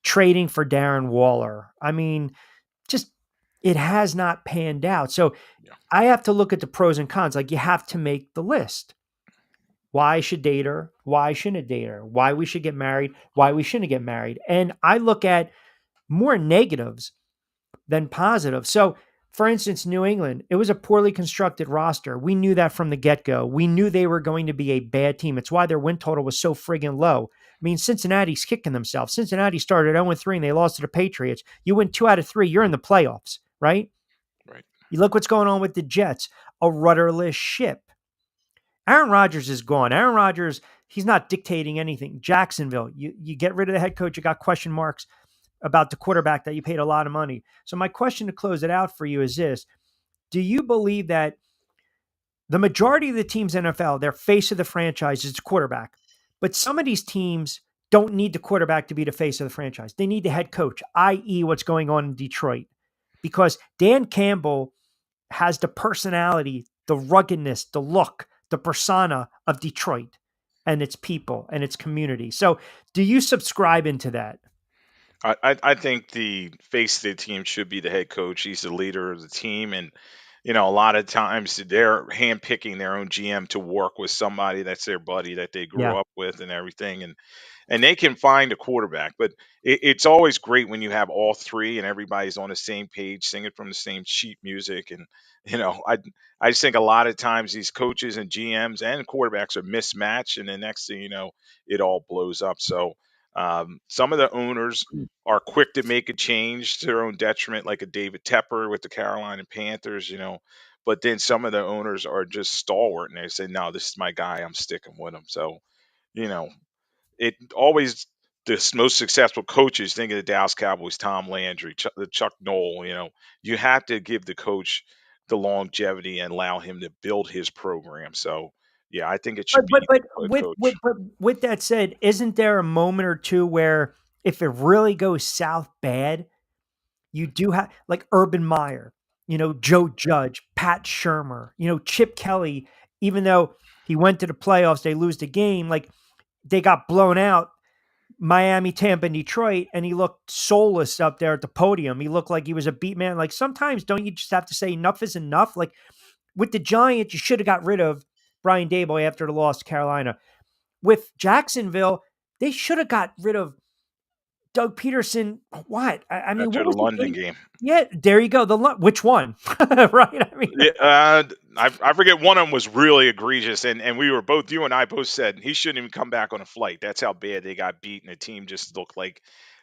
trading for Darren Waller. I mean, just it has not panned out. So I have to look at the pros and cons. Like you have to make the list. Why I should date her? Why I shouldn't date her? Why we should get married? Why we shouldn't get married? And I look at more negatives than positives. So, for instance, New England, it was a poorly constructed roster. We knew that from the get-go. We knew they were going to be a bad team. It's why their win total was so friggin' low. I mean, Cincinnati's kicking themselves. Cincinnati started 0-3 and they lost to the Patriots. You win 2 out of 3, you're in the playoffs, right? Right. You look what's going on with the Jets, a rudderless ship. Aaron Rodgers is gone. Aaron Rodgers, he's not dictating anything. Jacksonville, you get rid of the head coach, you got question marks about the quarterback that you paid a lot of money. So my question to close it out for you is this. Do you believe that the majority of the teams in NFL, their face of the franchise is the quarterback, but some of these teams don't need the quarterback to be the face of the franchise. They need the head coach, i.e. what's going on in Detroit, because Dan Campbell has the personality, the ruggedness, the look, the persona of Detroit and its people and its community. So do you subscribe into that? I think the face of the team should be the head coach. He's the leader of the team. And, a lot of times they're handpicking their own GM to work with somebody that's their buddy that they grew up with and everything. And they can find a quarterback. But it's always great when you have all three and everybody's on the same page, singing from the same sheet music. And, I just think a lot of times these coaches and GMs and quarterbacks are mismatched. And the next thing you know, it all blows up. So some of the owners are quick to make a change to their own detriment, like a David Tepper with the Carolina Panthers, but then some of the owners are just stalwart and they say, no, this is my guy. I'm sticking with him. So, it always, the most successful coaches, think of the Dallas Cowboys, Tom Landry, Chuck Noll, you have to give the coach the longevity and allow him to build his program. So, yeah, I think it should be with that said, isn't there a moment or two where if it really goes south bad, you do have like Urban Meyer, Joe Judge, Pat Shurmur, Chip Kelly, even though he went to the playoffs, they lose the game, like they got blown out, Miami, Tampa, and Detroit, and he looked soulless up there at the podium. He looked like he was a beat man. Like sometimes don't you just have to say enough is enough? Like with the Giants, you should have got rid of Brian Daboll after the loss to Carolina. With Jacksonville, they should have got rid of Doug Peterson. What? I mean, after what the London game. Yeah, there you go. Which one? Right? I mean, I forget. One of them was really egregious, and we were both, you and I both said he shouldn't even come back on a flight. That's how bad they got beat, and the team just looked like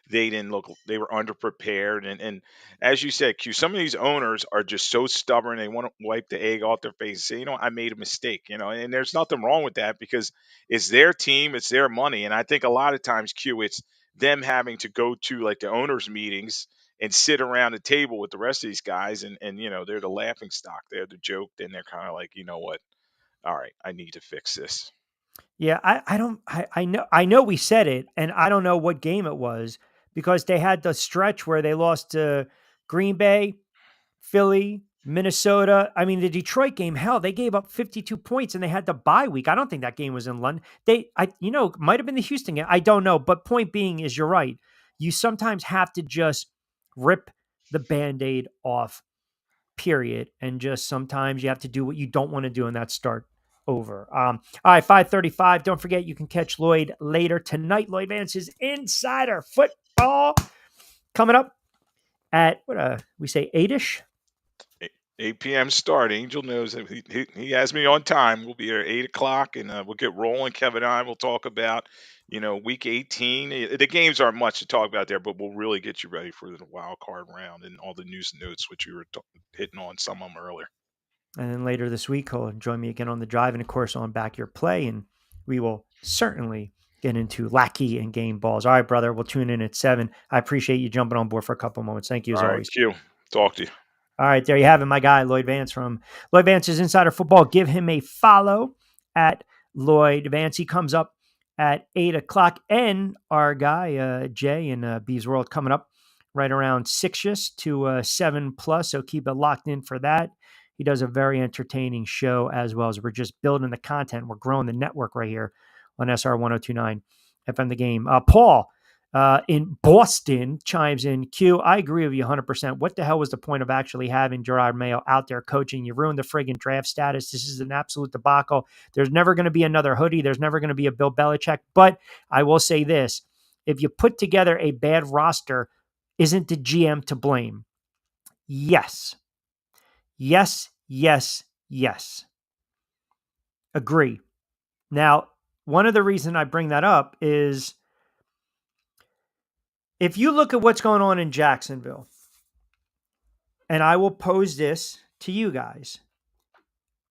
they were underprepared. And as you said, Q, some of these owners are just so stubborn. They want to wipe the egg off their face and say, I made a mistake, and there's nothing wrong with that because it's their team, it's their money. And I think a lot of times, Q, it's them having to go to like the owners meetings and sit around the table with the rest of these guys. And they're the laughing stock. They're the joke. Then they're kind of like, what? All right, I need to fix this. Yeah, I know we said it, and I don't know what game it was, because they had the stretch where they lost to Green Bay, Philly, Minnesota, I mean, the Detroit game, hell, they gave up 52 points and they had the bye week. I don't think that game was in London. Might have been the Houston game. I don't know. But point being is you're right. You sometimes have to just rip the Band-Aid off, period. And just sometimes you have to do what you don't want to do and that's start over. All right, 5:35. Don't forget you can catch Lloyd later tonight. Lloyd Vance's Insider Football coming up at, we say 8-ish? 8 p.m. start. Angel knows that he has me on time. We'll be here at 8 o'clock, and we'll get rolling. Kevin and I will talk about, Week 18. The games aren't much to talk about there, but we'll really get you ready for the wild card round and all the news and notes, which you were hitting on some of them earlier. And then later this week, he'll join me again on the drive and, of course, on Back Your Play, and we will certainly get into Lackey and game balls. All right, brother, we'll tune in at 7. I appreciate you jumping on board for a couple moments. Thank you, as always. Q. Talk to you. All right, there you have it, my guy, Lloyd Vance from Lloyd Vance's Insider Football. Give him a follow at Lloyd Vance. He comes up at 8 o'clock. And our guy, Jay in Bees World, coming up right around 6 to 7 plus. So keep it locked in for that. He does a very entertaining show as well as we're just building the content. We're growing the network right here on SR 1029 FM The Game. Paul in Boston chimes in. Q, I agree with you 100%. What the hell was the point of actually having Gerard Mayo out there coaching? You ruined the friggin' draft status. This is an absolute debacle. There's never going to be another Hoodie. There's never going to be a Bill Belichick. But I will say this. If you put together a bad roster, isn't the GM to blame? Yes. Yes, yes, yes. Agree. Now, one of the reasons I bring that up is if you look at what's going on in Jacksonville, and I will pose this to you guys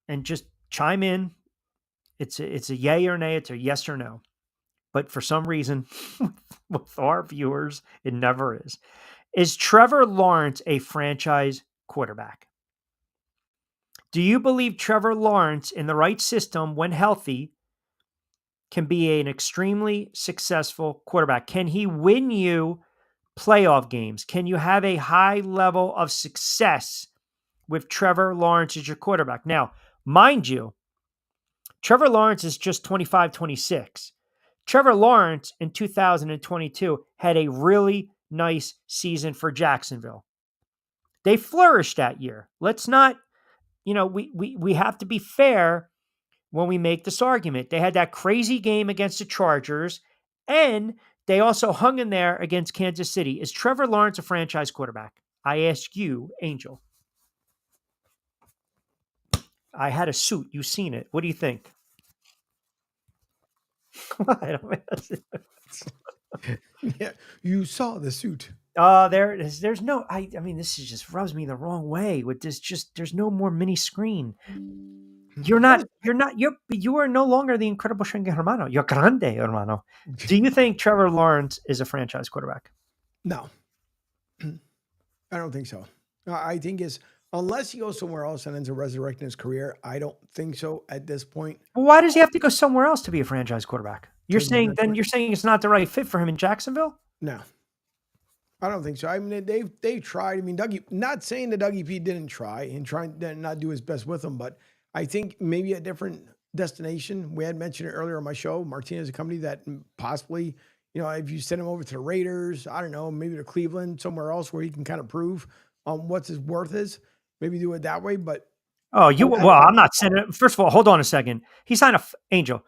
and just chime in. It's a yay or nay. It's a yes or no. But for some reason, with our viewers, it never is. Is Trevor Lawrence a franchise quarterback? Do you believe Trevor Lawrence, in the right system, when healthy, can be an extremely successful quarterback? Can he win you playoff games? Can you have a high level of success with Trevor Lawrence as your quarterback? Now, mind you, Trevor Lawrence is just 25, 26. Trevor Lawrence in 2022 had a really nice season for Jacksonville. They flourished that year. Let's not, we have to be fair when we make this argument. They had that crazy game against the Chargers, and they also hung in there against Kansas City. Is Trevor Lawrence a franchise quarterback? I ask you, Angel. I had a suit. You've seen it. What do you think? Yeah, you saw the suit. There it is. There's no, I mean, this is just rubs me the wrong way with this. There's no more mini screen. You are no longer the incredible Shrinking Hermano. You're grande, hermano. Do you think Trevor Lawrence is a franchise quarterback? No, I don't think so. I think unless he goes somewhere else and ends up resurrecting his career, I don't think so at this point. Well, why does he have to go somewhere else to be a franchise quarterback? You're saying it's not the right fit for him in Jacksonville? No, I don't think so. I mean, they've tried. I mean, not saying that Dougie P didn't try and trying to not do his best with them, but I think maybe a different destination. We had mentioned it earlier on my show. Martinez, a company that possibly, if you send him over to the Raiders, I don't know, maybe to Cleveland, somewhere else where he can kind of prove what's his worth is. Maybe do it that way. But I'm not sending it. First of all, hold on a second. He signed Angel.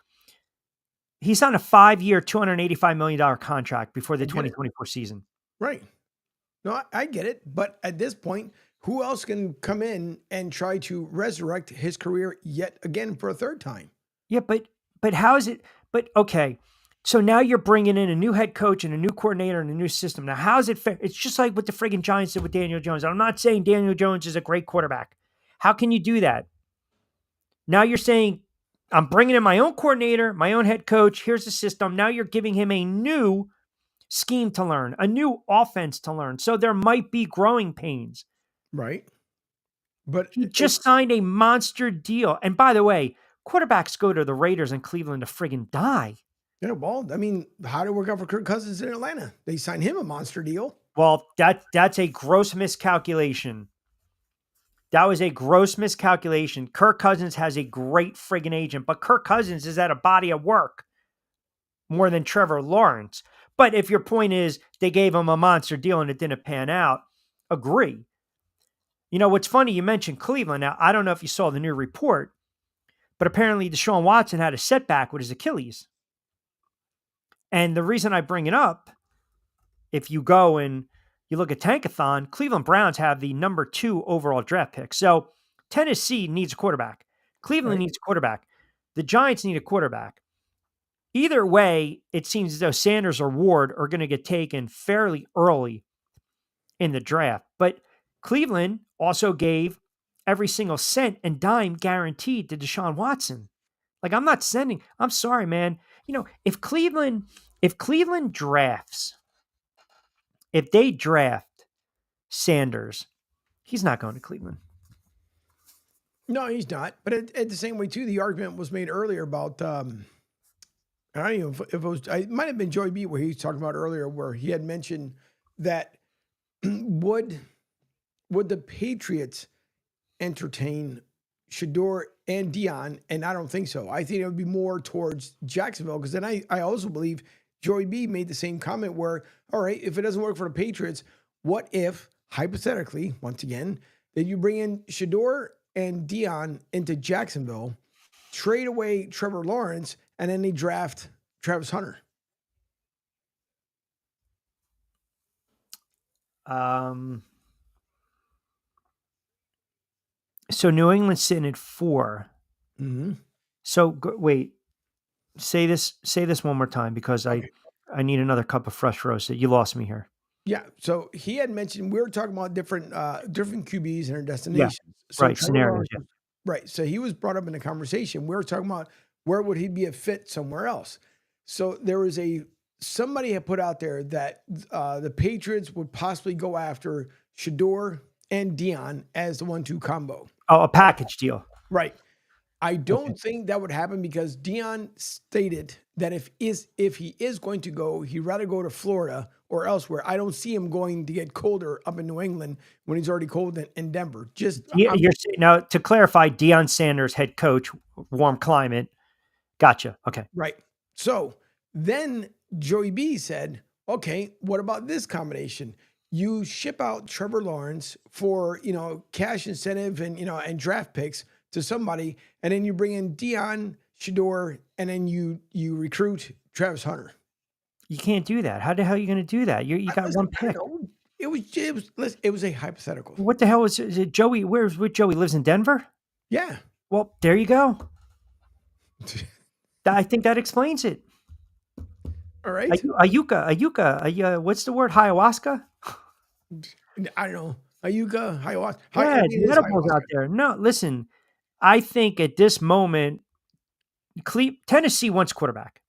He signed a 5-year, $285 million contract before the 2024 season. Right. No, I get it. But at this point, who else can come in and try to resurrect his career yet again for a third time? Yeah, but how is it? But okay, so now you're bringing in a new head coach and a new coordinator and a new system. Now, how is it fair? It's just like what the friggin' Giants did with Daniel Jones. I'm not saying Daniel Jones is a great quarterback. How can you do that? Now you're saying, I'm bringing in my own coordinator, my own head coach. Here's the system. Now you're giving him a new scheme to learn, a new offense to learn. So there might be growing pains. Right. But he just signed a monster deal. And by the way, quarterbacks go to the Raiders and Cleveland to friggin' die. Yeah, well, I mean, how did it work out for Kirk Cousins in Atlanta? They signed him a monster deal. Well, that's a gross miscalculation. That was a gross miscalculation. Kirk Cousins has a great friggin' agent, but Kirk Cousins is at a body of work more than Trevor Lawrence. But if your point is they gave him a monster deal and it didn't pan out, agree. You know, what's funny, you mentioned Cleveland. Now, I don't know if you saw the new report, but apparently Deshaun Watson had a setback with his Achilles. And the reason I bring it up, if you go and you look at Tankathon, Cleveland Browns have the number 2 overall draft pick. So Tennessee needs a quarterback. Cleveland needs a quarterback. The Giants need a quarterback. Either way, it seems as though Sanders or Ward are going to get taken fairly early in the draft. But Cleveland also gave every single cent and dime guaranteed to Deshaun Watson. Like, I'm sorry, man. You know, if Cleveland drafts, if they draft Sanders, he's not going to Cleveland. No, he's not. But at the same way, too, the argument was made earlier about, I don't know if it was, it might have been Joey B where he was talking about earlier, where he had mentioned that would the Patriots entertain Shedeur and Dion? And I don't think so. I think it would be more towards Jacksonville, because then I also believe Joey B made the same comment where, all right, if it doesn't work for the Patriots, what if, hypothetically, once again, that you bring in Shedeur and Dion into Jacksonville, trade away Trevor Lawrence, and then they draft Travis Hunter? So New England's sitting at 4. Mm-hmm. So wait, say this one more time, because I need another cup of fresh roasted. You lost me here. Yeah. So he had mentioned, we were talking about different QBs and their destinations. Yeah. So Right. Trevor Scenarios. Lawrence Yeah. Right. So he was brought up in the conversation. We were talking about where would he be a fit somewhere else. So there was somebody had put out there that the Patriots would possibly go after Shedeur and Dion as the 1-2 combo. Oh, a package deal. Right. I don't think that would happen, because Dion stated that if he is going to go, he'd rather go to Florida or elsewhere. I don't see him going to get colder up in New England when he's already cold in Denver. Now, to clarify, Deion Sanders, head coach, warm climate. Gotcha. Okay. Right. So then Joey B said, okay, what about this combination? You ship out Trevor Lawrence for, cash incentive and draft picks to somebody, and then you bring in Dion, Shedeur, and then you recruit Travis Hunter. You can't do that. How the hell are you going to do that? You got one pick. It was a hypothetical. What the hell is it? Joey? Where's Joey? Lives in Denver? Yeah. Well, there you go. I think that explains it. All right. Ayuka. What's the word? Ayahuasca? I don't know. Ayuka, ayahuasca. Yeah, edibles out there. No, listen. I think at this moment, Tennessee wants quarterback.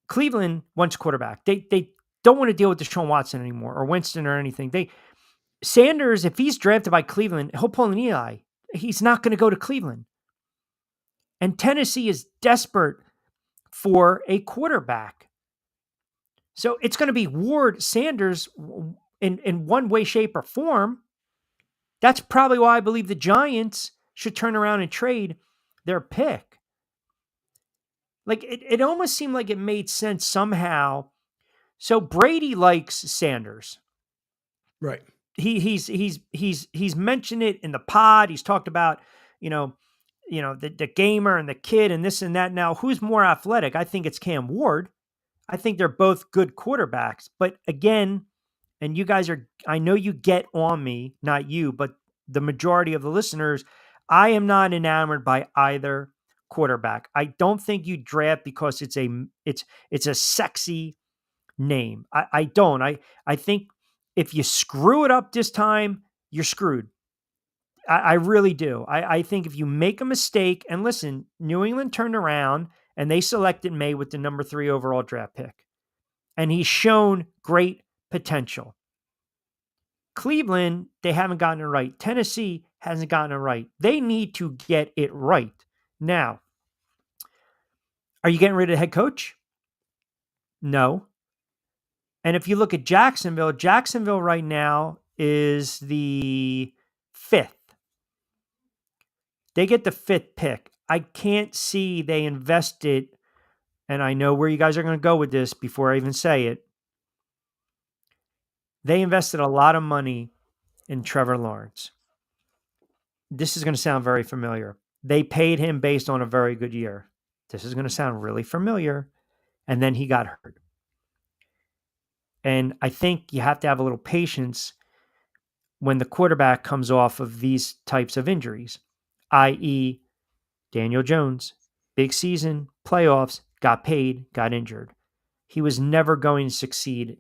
Cleveland wants quarterback. They don't want to deal with Deshaun Watson anymore, or Winston or anything. Sanders, if he's drafted by Cleveland, he'll pull an Eli. He's not going to go to Cleveland. And Tennessee is desperate for a quarterback. So it's going to be Ward, Sanders in one way, shape, or form. That's probably why I believe the Giants should turn around and trade their pick. Like, it almost seemed like it made sense somehow. So Brady likes Sanders. Right. He's mentioned it in the pod. He's talked about, the gamer and the kid and this and that. Now, who's more athletic? I think it's Cam Ward. I think they're both good quarterbacks. But again, and you guys I know you get on me, not you, but the majority of the listeners, I am not enamored by either quarterback. I don't think you draft because it's a sexy name. I don't. I think if you screw it up this time, you're screwed. I really do. I think if you make a mistake, and listen, New England turned around and they selected May with the number 3 overall draft pick. And he's shown great potential. Cleveland, they haven't gotten it right. Tennessee hasn't gotten it right. They need to get it right. Now, are you getting rid of the head coach? No. And if you look at Jacksonville right now is the 5th. They get the 5th pick. I can't see they invested, and I know where you guys are going to go with this before I even say it. They invested a lot of money in Trevor Lawrence. This is going to sound very familiar. They paid him based on a very good year. This is going to sound really familiar. And then he got hurt. And I think you have to have a little patience when the quarterback comes off of these types of injuries, i.e., Daniel Jones, big season, playoffs, got paid, got injured. He was never going to succeed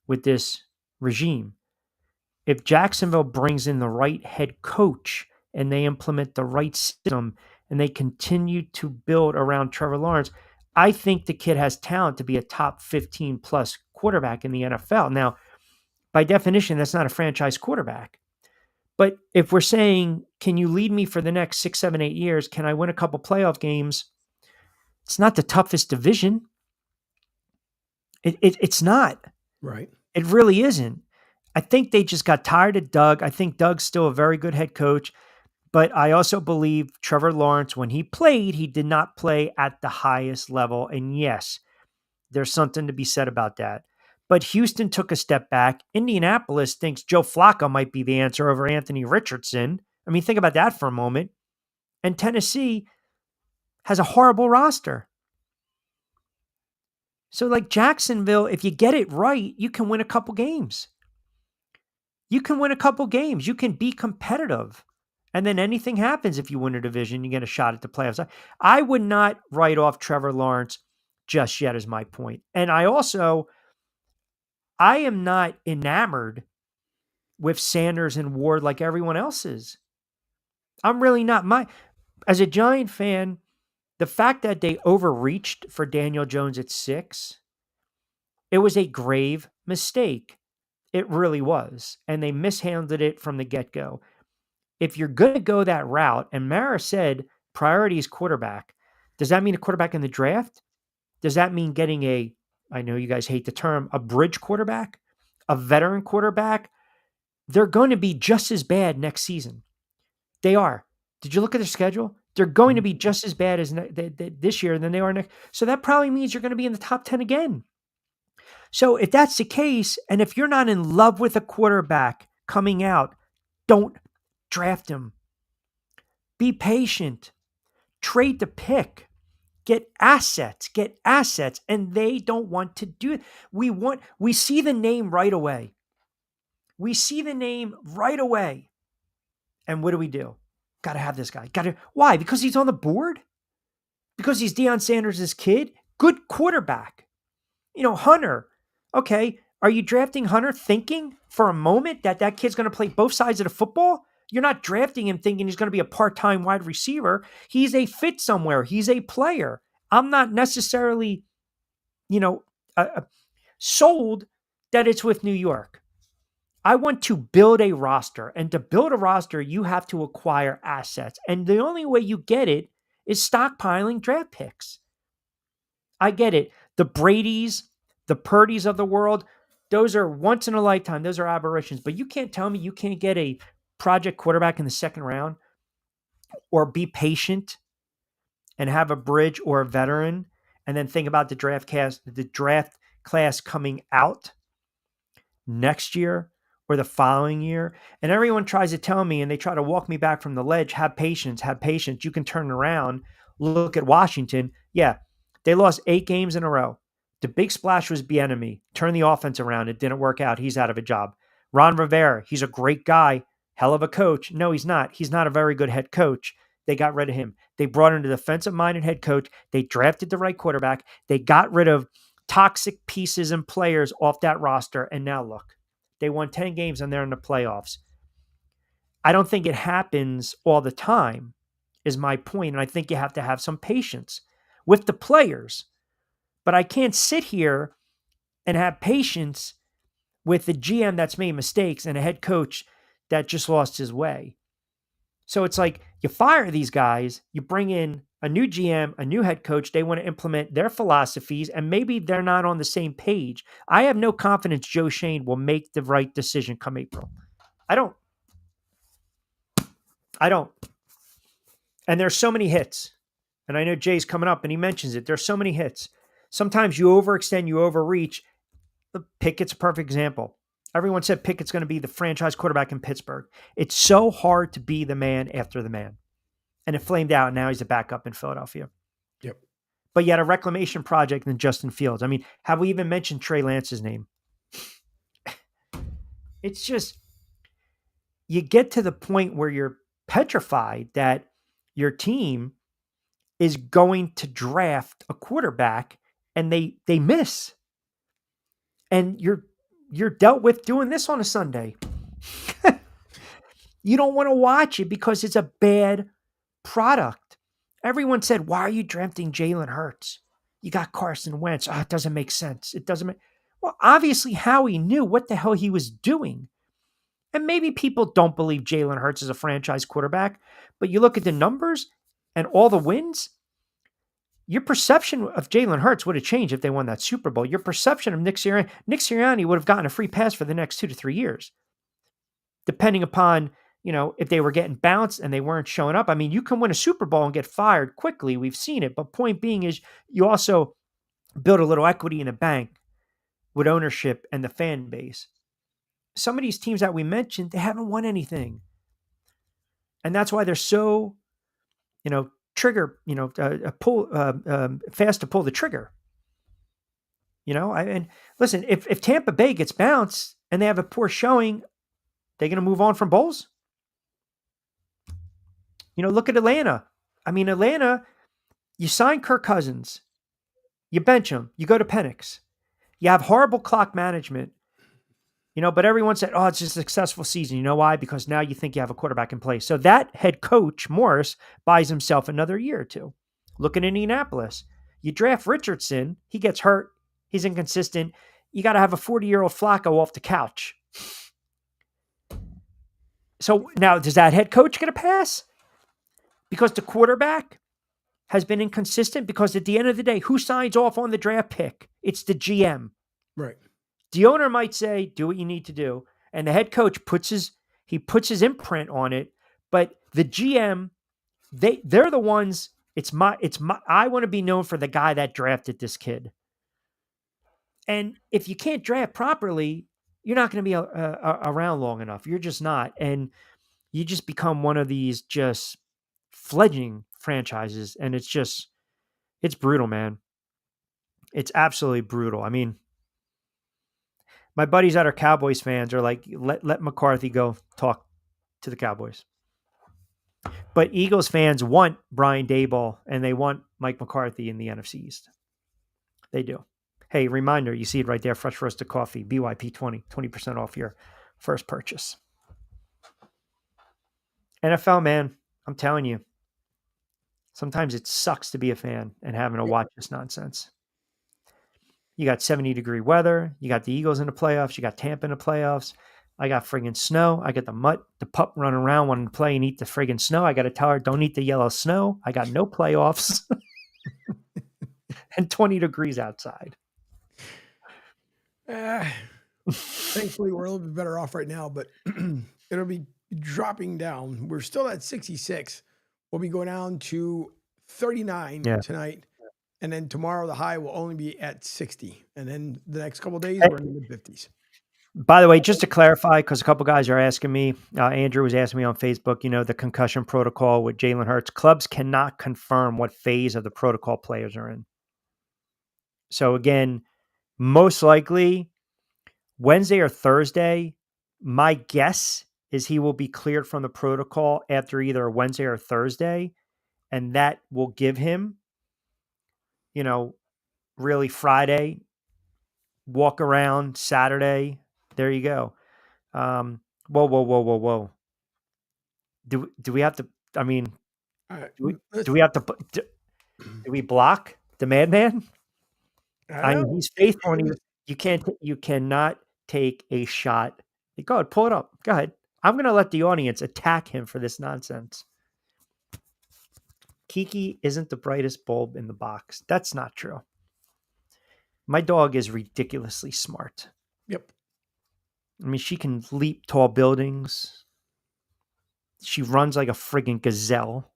with this regime. If Jacksonville brings in the right head coach and they implement the right system and they continue to build around Trevor Lawrence, I think the kid has talent to be a top 15 plus quarterback in the NFL. Now, by definition, that's not a franchise quarterback. But if we're saying, can you lead me for the next 6, 7, 8 years? Can I win a couple playoff games? It's not the toughest division. It's not. Right. It really isn't. I think they just got tired of Doug. I think Doug's still a very good head coach. But I also believe Trevor Lawrence, when he played, he did not play at the highest level. And yes, there's something to be said about that. But Houston took a step back. Indianapolis thinks Joe Flacco might be the answer over Anthony Richardson. I mean, think about that for a moment. And Tennessee has a horrible roster. So like Jacksonville, if you get it right, you can win a couple games. You can win a couple games. You can be competitive. And then anything happens if you win a division, you get a shot at the playoffs. I would not write off Trevor Lawrence just yet is my point. And I am not enamored with Sanders and Ward like everyone else is. I'm really not. As a Giant fan, the fact that they overreached for Daniel Jones at 6, it was a grave mistake. It really was. And they mishandled it from the get-go. If you're going to go that route, and Mara said priority is quarterback, does that mean a quarterback in the draft? Does that mean getting I know you guys hate the term, a bridge quarterback, a veteran quarterback? They're going to be just as bad next season. They are. Did you look at their schedule? They're going to be just as bad as this year than they are next. So that probably means you're going to be in the top 10 again. So if that's the case, and if you're not in love with a quarterback coming out, don't draft him. Be patient. Trade the pick. Get assets, and they don't want to do it. We see the name right away. And what do? Got to have this guy. Why? Because he's on the board? Because he's Deion Sanders' kid? Good quarterback. Hunter. Okay, are you drafting Hunter thinking for a moment that kid's going to play both sides of the football? You're not drafting him thinking he's going to be a part-time wide receiver. He's a fit somewhere. He's a player. I'm not necessarily, sold that it's with New York. I want to build a roster. And to build a roster, you have to acquire assets. And the only way you get it is stockpiling draft picks. I get it. The Bradys, the Purdy's of the world, those are once in a lifetime. Those are aberrations. But you can't tell me you can't get a project quarterback in the second round, or be patient and have a bridge or a veteran, and then think about the draft class coming out next year or the following year. And everyone tries to tell me, and they try to walk me back from the ledge, have patience. You can turn around. Look at Washington. Yeah, they lost 8 games in a row. The big splash was Bieniemy. Turn the offense around. It didn't work out. He's out of a job. Ron Rivera, he's a great guy. Hell of a coach. No, he's not. He's not a very good head coach. They got rid of him. They brought in a defensive-minded head coach. They drafted the right quarterback. They got rid of toxic pieces and players off that roster. And now look, they won 10 games and they're in the playoffs. I don't think it happens all the time, is my point. And I think you have to have some patience with the players. But I can't sit here and have patience with the GM that's made mistakes and a head coach that just lost his way. So it's like you fire these guys, you bring in a new GM, a new head coach. They want to implement their philosophies, and maybe they're not on the same page. I have no confidence Joe Schoen will make the right decision come April. I don't. I don't. And there's so many hits. And I know Jay's coming up and he mentions it. There's so many hits. Sometimes you overextend, you overreach. Pickett's a perfect example. Everyone said Pickett's going to be the franchise quarterback in Pittsburgh. It's so hard to be the man after the man. And it flamed out, and now he's a backup in Philadelphia. Yep. But you had a reclamation project in Justin Fields. I mean, have we even mentioned Trey Lance's name? It's just, you get to the point where you're petrified that your team is going to draft a quarterback and they miss. And you're dealt with doing this on a Sunday. You don't want to watch it because it's a bad product. Everyone said, why are you drafting Jalen Hurts? You got Carson Wentz. Oh, it doesn't make sense. It doesn't make... Well, obviously Howie knew what the hell he was doing. And maybe people don't believe Jalen Hurts is a franchise quarterback, but you look at the numbers and all the wins, your perception of Jalen Hurts would have changed if they won that Super Bowl. Your perception of Nick Sirianni would have gotten a free pass for the next 2 to 3 years, depending upon, if they were getting bounced and they weren't showing up. I mean, you can win a Super Bowl and get fired quickly. We've seen it. But point being is you also build a little equity in the bank with ownership and the fan base. Some of these teams that we mentioned, they haven't won anything. And that's why they're so, fast to pull the trigger. And listen, if Tampa Bay gets bounced and they have a poor showing, they're going to move on from bowls. Look at Atlanta. I mean, Atlanta, you sign Kirk Cousins, you bench him, you go to Penix. You have horrible clock management, but everyone said, oh, it's a successful season. You know why? Because now you think you have a quarterback in place. So that head coach, Morris, buys himself another year or two. Look at Indianapolis. You draft Richardson, he gets hurt, he's inconsistent. You got to have a 40-year-old Flacco off the couch. So now, does that head coach get a pass? Because the quarterback has been inconsistent? Because at the end of the day, who signs off on the draft pick? It's the GM. Right. The owner might say, do what you need to do. And the head coach puts his imprint on it. But the GM, they're the ones, I want to be known for the guy that drafted this kid. And if you can't draft properly, you're not going to be around long enough. You're just not. And you just become one of these just fledgling franchises. And it's brutal, man. It's absolutely brutal. I mean, my buddies that are Cowboys fans are like, let McCarthy go talk to the Cowboys. But Eagles fans want Brian Daboll and they want Mike McCarthy in the NFC East. They do. Hey, reminder, you see it right there, Fresh Roasted Coffee, BYP 20% off your first purchase. NFL, man, I'm telling you, sometimes it sucks to be a fan and having to watch this nonsense. You got 70-degree weather. You got the Eagles in the playoffs. You got Tampa in the playoffs. I got friggin' snow. I got the pup running around wanting to play and eat the friggin' snow. I got to tell her, don't eat the yellow snow. I got no playoffs. And 20 degrees outside. Thankfully, we're a little bit better off right now, but it'll be dropping down. We're still at 66. We'll be going down to 39 tonight. And then tomorrow, the high will only be at 60. And then the next couple of days, we're in the mid-50s. By the way, just to clarify, because a couple guys are asking me, Andrew was asking me on Facebook, the concussion protocol with Jalen Hurts. Clubs cannot confirm what phase of the protocol players are in. So again, most likely Wednesday or Thursday, my guess is he will be cleared from the protocol after either Wednesday or Thursday. And that will give him, really Friday, walk around Saturday. There you go. Whoa. Do we have to, I mean, do we block the madman? I mean, he's faithful and you cannot take a shot. Go ahead, pull it up. Go ahead. I'm going to let the audience attack him for this nonsense. Kiki isn't the brightest bulb in the box. That's not true. My dog is ridiculously smart. Yep. I mean, she can leap tall buildings. She runs like a friggin' gazelle.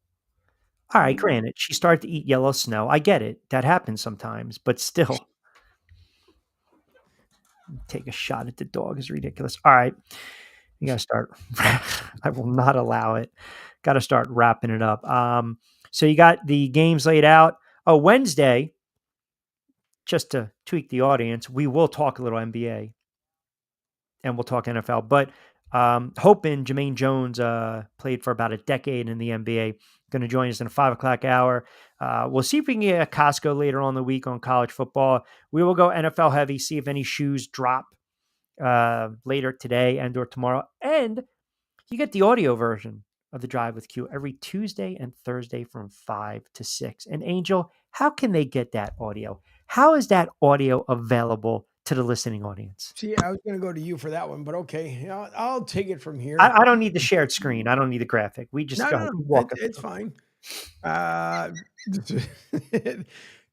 All right, granted, she started to eat yellow snow. I get it. That happens sometimes, but still. Take a shot at the dog is ridiculous. All right. You got to start. I will not allow it. Got to start wrapping it up. So you got the games laid out. Oh, Wednesday, just to tweak the audience, we will talk a little NBA and we'll talk NFL. But hoping Jermaine Jones played for about a decade in the NBA. Going to join us in a 5 o'clock hour. We'll see if we can get a Costco later on the week on college football. We will go NFL heavy, see if any shoes drop later today and or tomorrow. And you get the audio version of the Drive with Q every Tuesday and Thursday from 5 to 6. And Angel, how can they get that audio? How is that audio available to the listening audience? See, I was going to go to you for that one, but okay, I'll take it from here. I don't need the shared screen. I don't need the graphic. We just It's fine.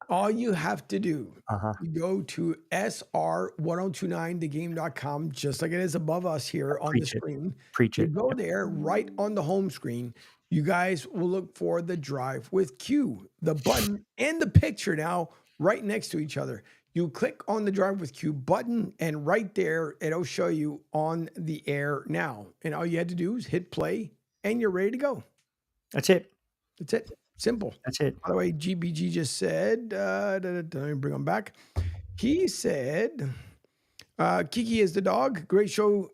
All you have to do, you go to sr1029thegame.com, just like it is above us here on the screen. Preach You it. go there, right on the home screen. You guys will look for the Drive with Q, the button and the picture now right next to each other. You click on the Drive with Q button, and right there, it'll show you on the air now. And all you had to do is hit play, and you're ready to go. That's it. That's it. Simple. That's it. By the way, GBG just said, let me bring him back. He said, Kiki is the dog. Great show.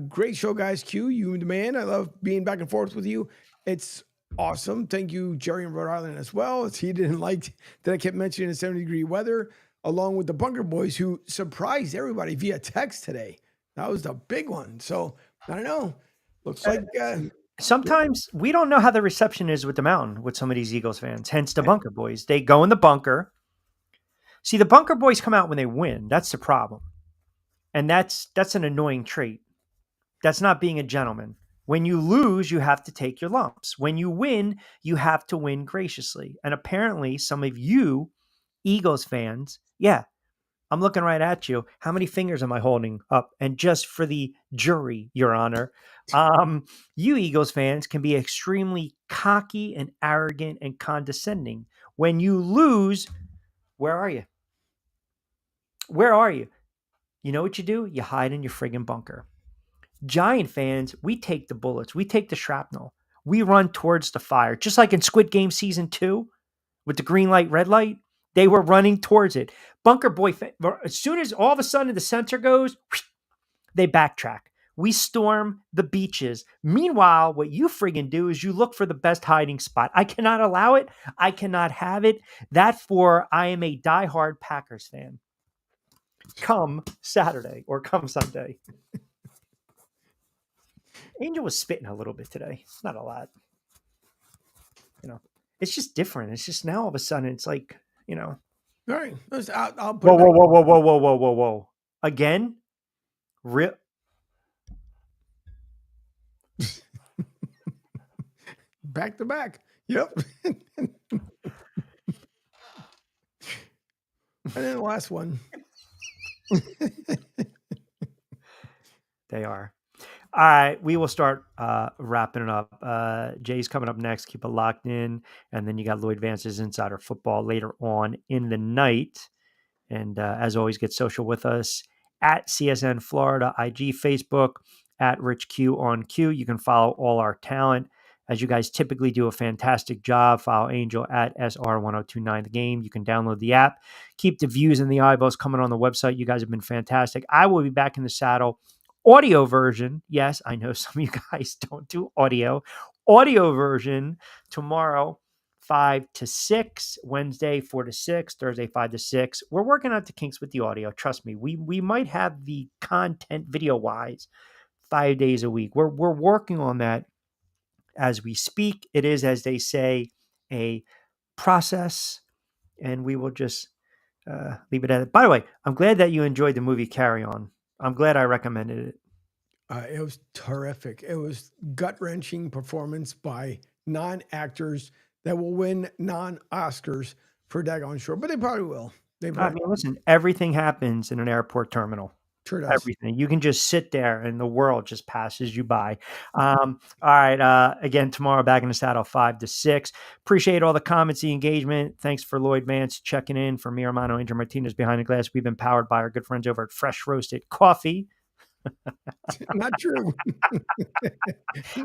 Great show, guys. Q, you the man. I love being back and forth with you. It's awesome. Thank you, Jerry in Rhode Island as well. He didn't like that I kept mentioning the 70-degree weather, along with the Bunker Boys, who surprised everybody via text today. That was the big one. So, I don't know. Looks like... Sometimes we don't know how the reception is with the mountain with some of these Eagles fans, hence the Bunker Boys. They go in the bunker. See, the Bunker Boys come out when they win. That's the problem. And that's an annoying trait. That's not being a gentleman. When you lose, you have to take your lumps. When you win, you have to win graciously. And apparently some of you Eagles fans, yeah, I'm looking right at you. How many fingers am I holding up? And just for the jury, Your Honor, you Eagles fans can be extremely cocky and arrogant and condescending. When you lose, where are you? Where are you? You know what you do? You hide in your friggin' bunker. Giant fans, we take the bullets. We take the shrapnel. We run towards the fire. Just like in Squid Game Season 2 with the green light, red light, they were running towards it. Bunker Boy, as soon as all of a sudden the sensor goes, they backtrack. We storm the beaches. Meanwhile, what you friggin' do is you look for the best hiding spot. I cannot allow it. I cannot have it. I am a diehard Packers fan. Come Saturday or come Sunday. Angel was spitting a little bit today. Not a lot. It's just different. It's just now all of a sudden it's like, All right. I'll put Whoa. Again? Back to back. Yep. And then the last one. They are. All right, we will start wrapping it up. Jay's coming up next. Keep it locked in. And then you got Lloyd Vance's Insider Football later on in the night. And as always, get social with us at CSN Florida, IG, Facebook, at Rich Q on Q. You can follow all our talent. As you guys typically do a fantastic job, follow Angel at SR1029 The Game. You can download the app. Keep the views and the eyeballs coming on the website. You guys have been fantastic. I will be back in the saddle. Audio version. Yes, I know some of you guys don't do audio. Audio version tomorrow, 5 to 6. Wednesday, 4 to 6. Thursday, 5 to 6. We're working out the kinks with the audio. Trust me. We might have the content video-wise 5 days a week. We're working on that as we speak. It is, as they say, a process, and we will just leave it at it. By the way, I'm glad that you enjoyed the movie Carry On. I'm glad I recommended it. It was terrific. It was gut-wrenching performance by non-actors that will win non-Oscars for Daggone Sure, but they probably will. Listen, everything happens in an airport terminal. Sure does. Everything. You can just sit there and the world just passes you by. All right. Again, tomorrow back in the saddle, 5 to 6. Appreciate all the comments, the engagement. Thanks for Lloyd Mance checking in. For me, Armando Angel Martinez behind the glass. We've been powered by our good friends over at Fresh Roasted Coffee. Not true.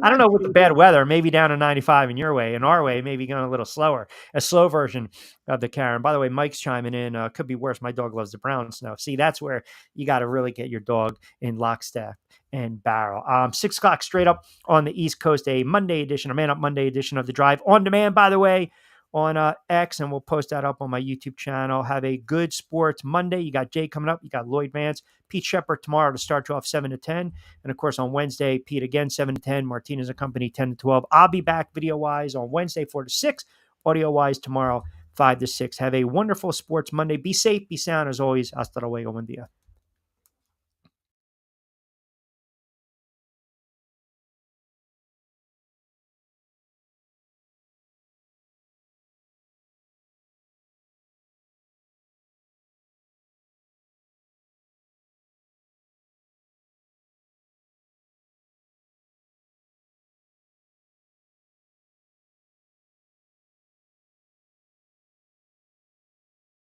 I don't know with the bad weather, maybe down to 95 in your way. In our way, maybe going a little slower. A slow version of the Karen. By the way, Mike's chiming in. Could be worse. My dog loves the brown snow. See, that's where you got to really get your dog in lockstep and barrel. 6 o'clock straight up on the East Coast, a Monday edition, a Man Up Monday edition of The Drive on demand, by the way, on X, and we'll post that up on my YouTube channel. Have a good sports Monday. You got Jay coming up. You got Lloyd Mance, Pete Shepard tomorrow to start you off 7 to 10. And of course, on Wednesday, Pete again, 7 to 10. Martinez and Company, 10 to 12. I'll be back video-wise on Wednesday, 4 to 6. Audio-wise tomorrow, 5 to 6. Have a wonderful sports Monday. Be safe, be sound. As always, hasta luego, buen día.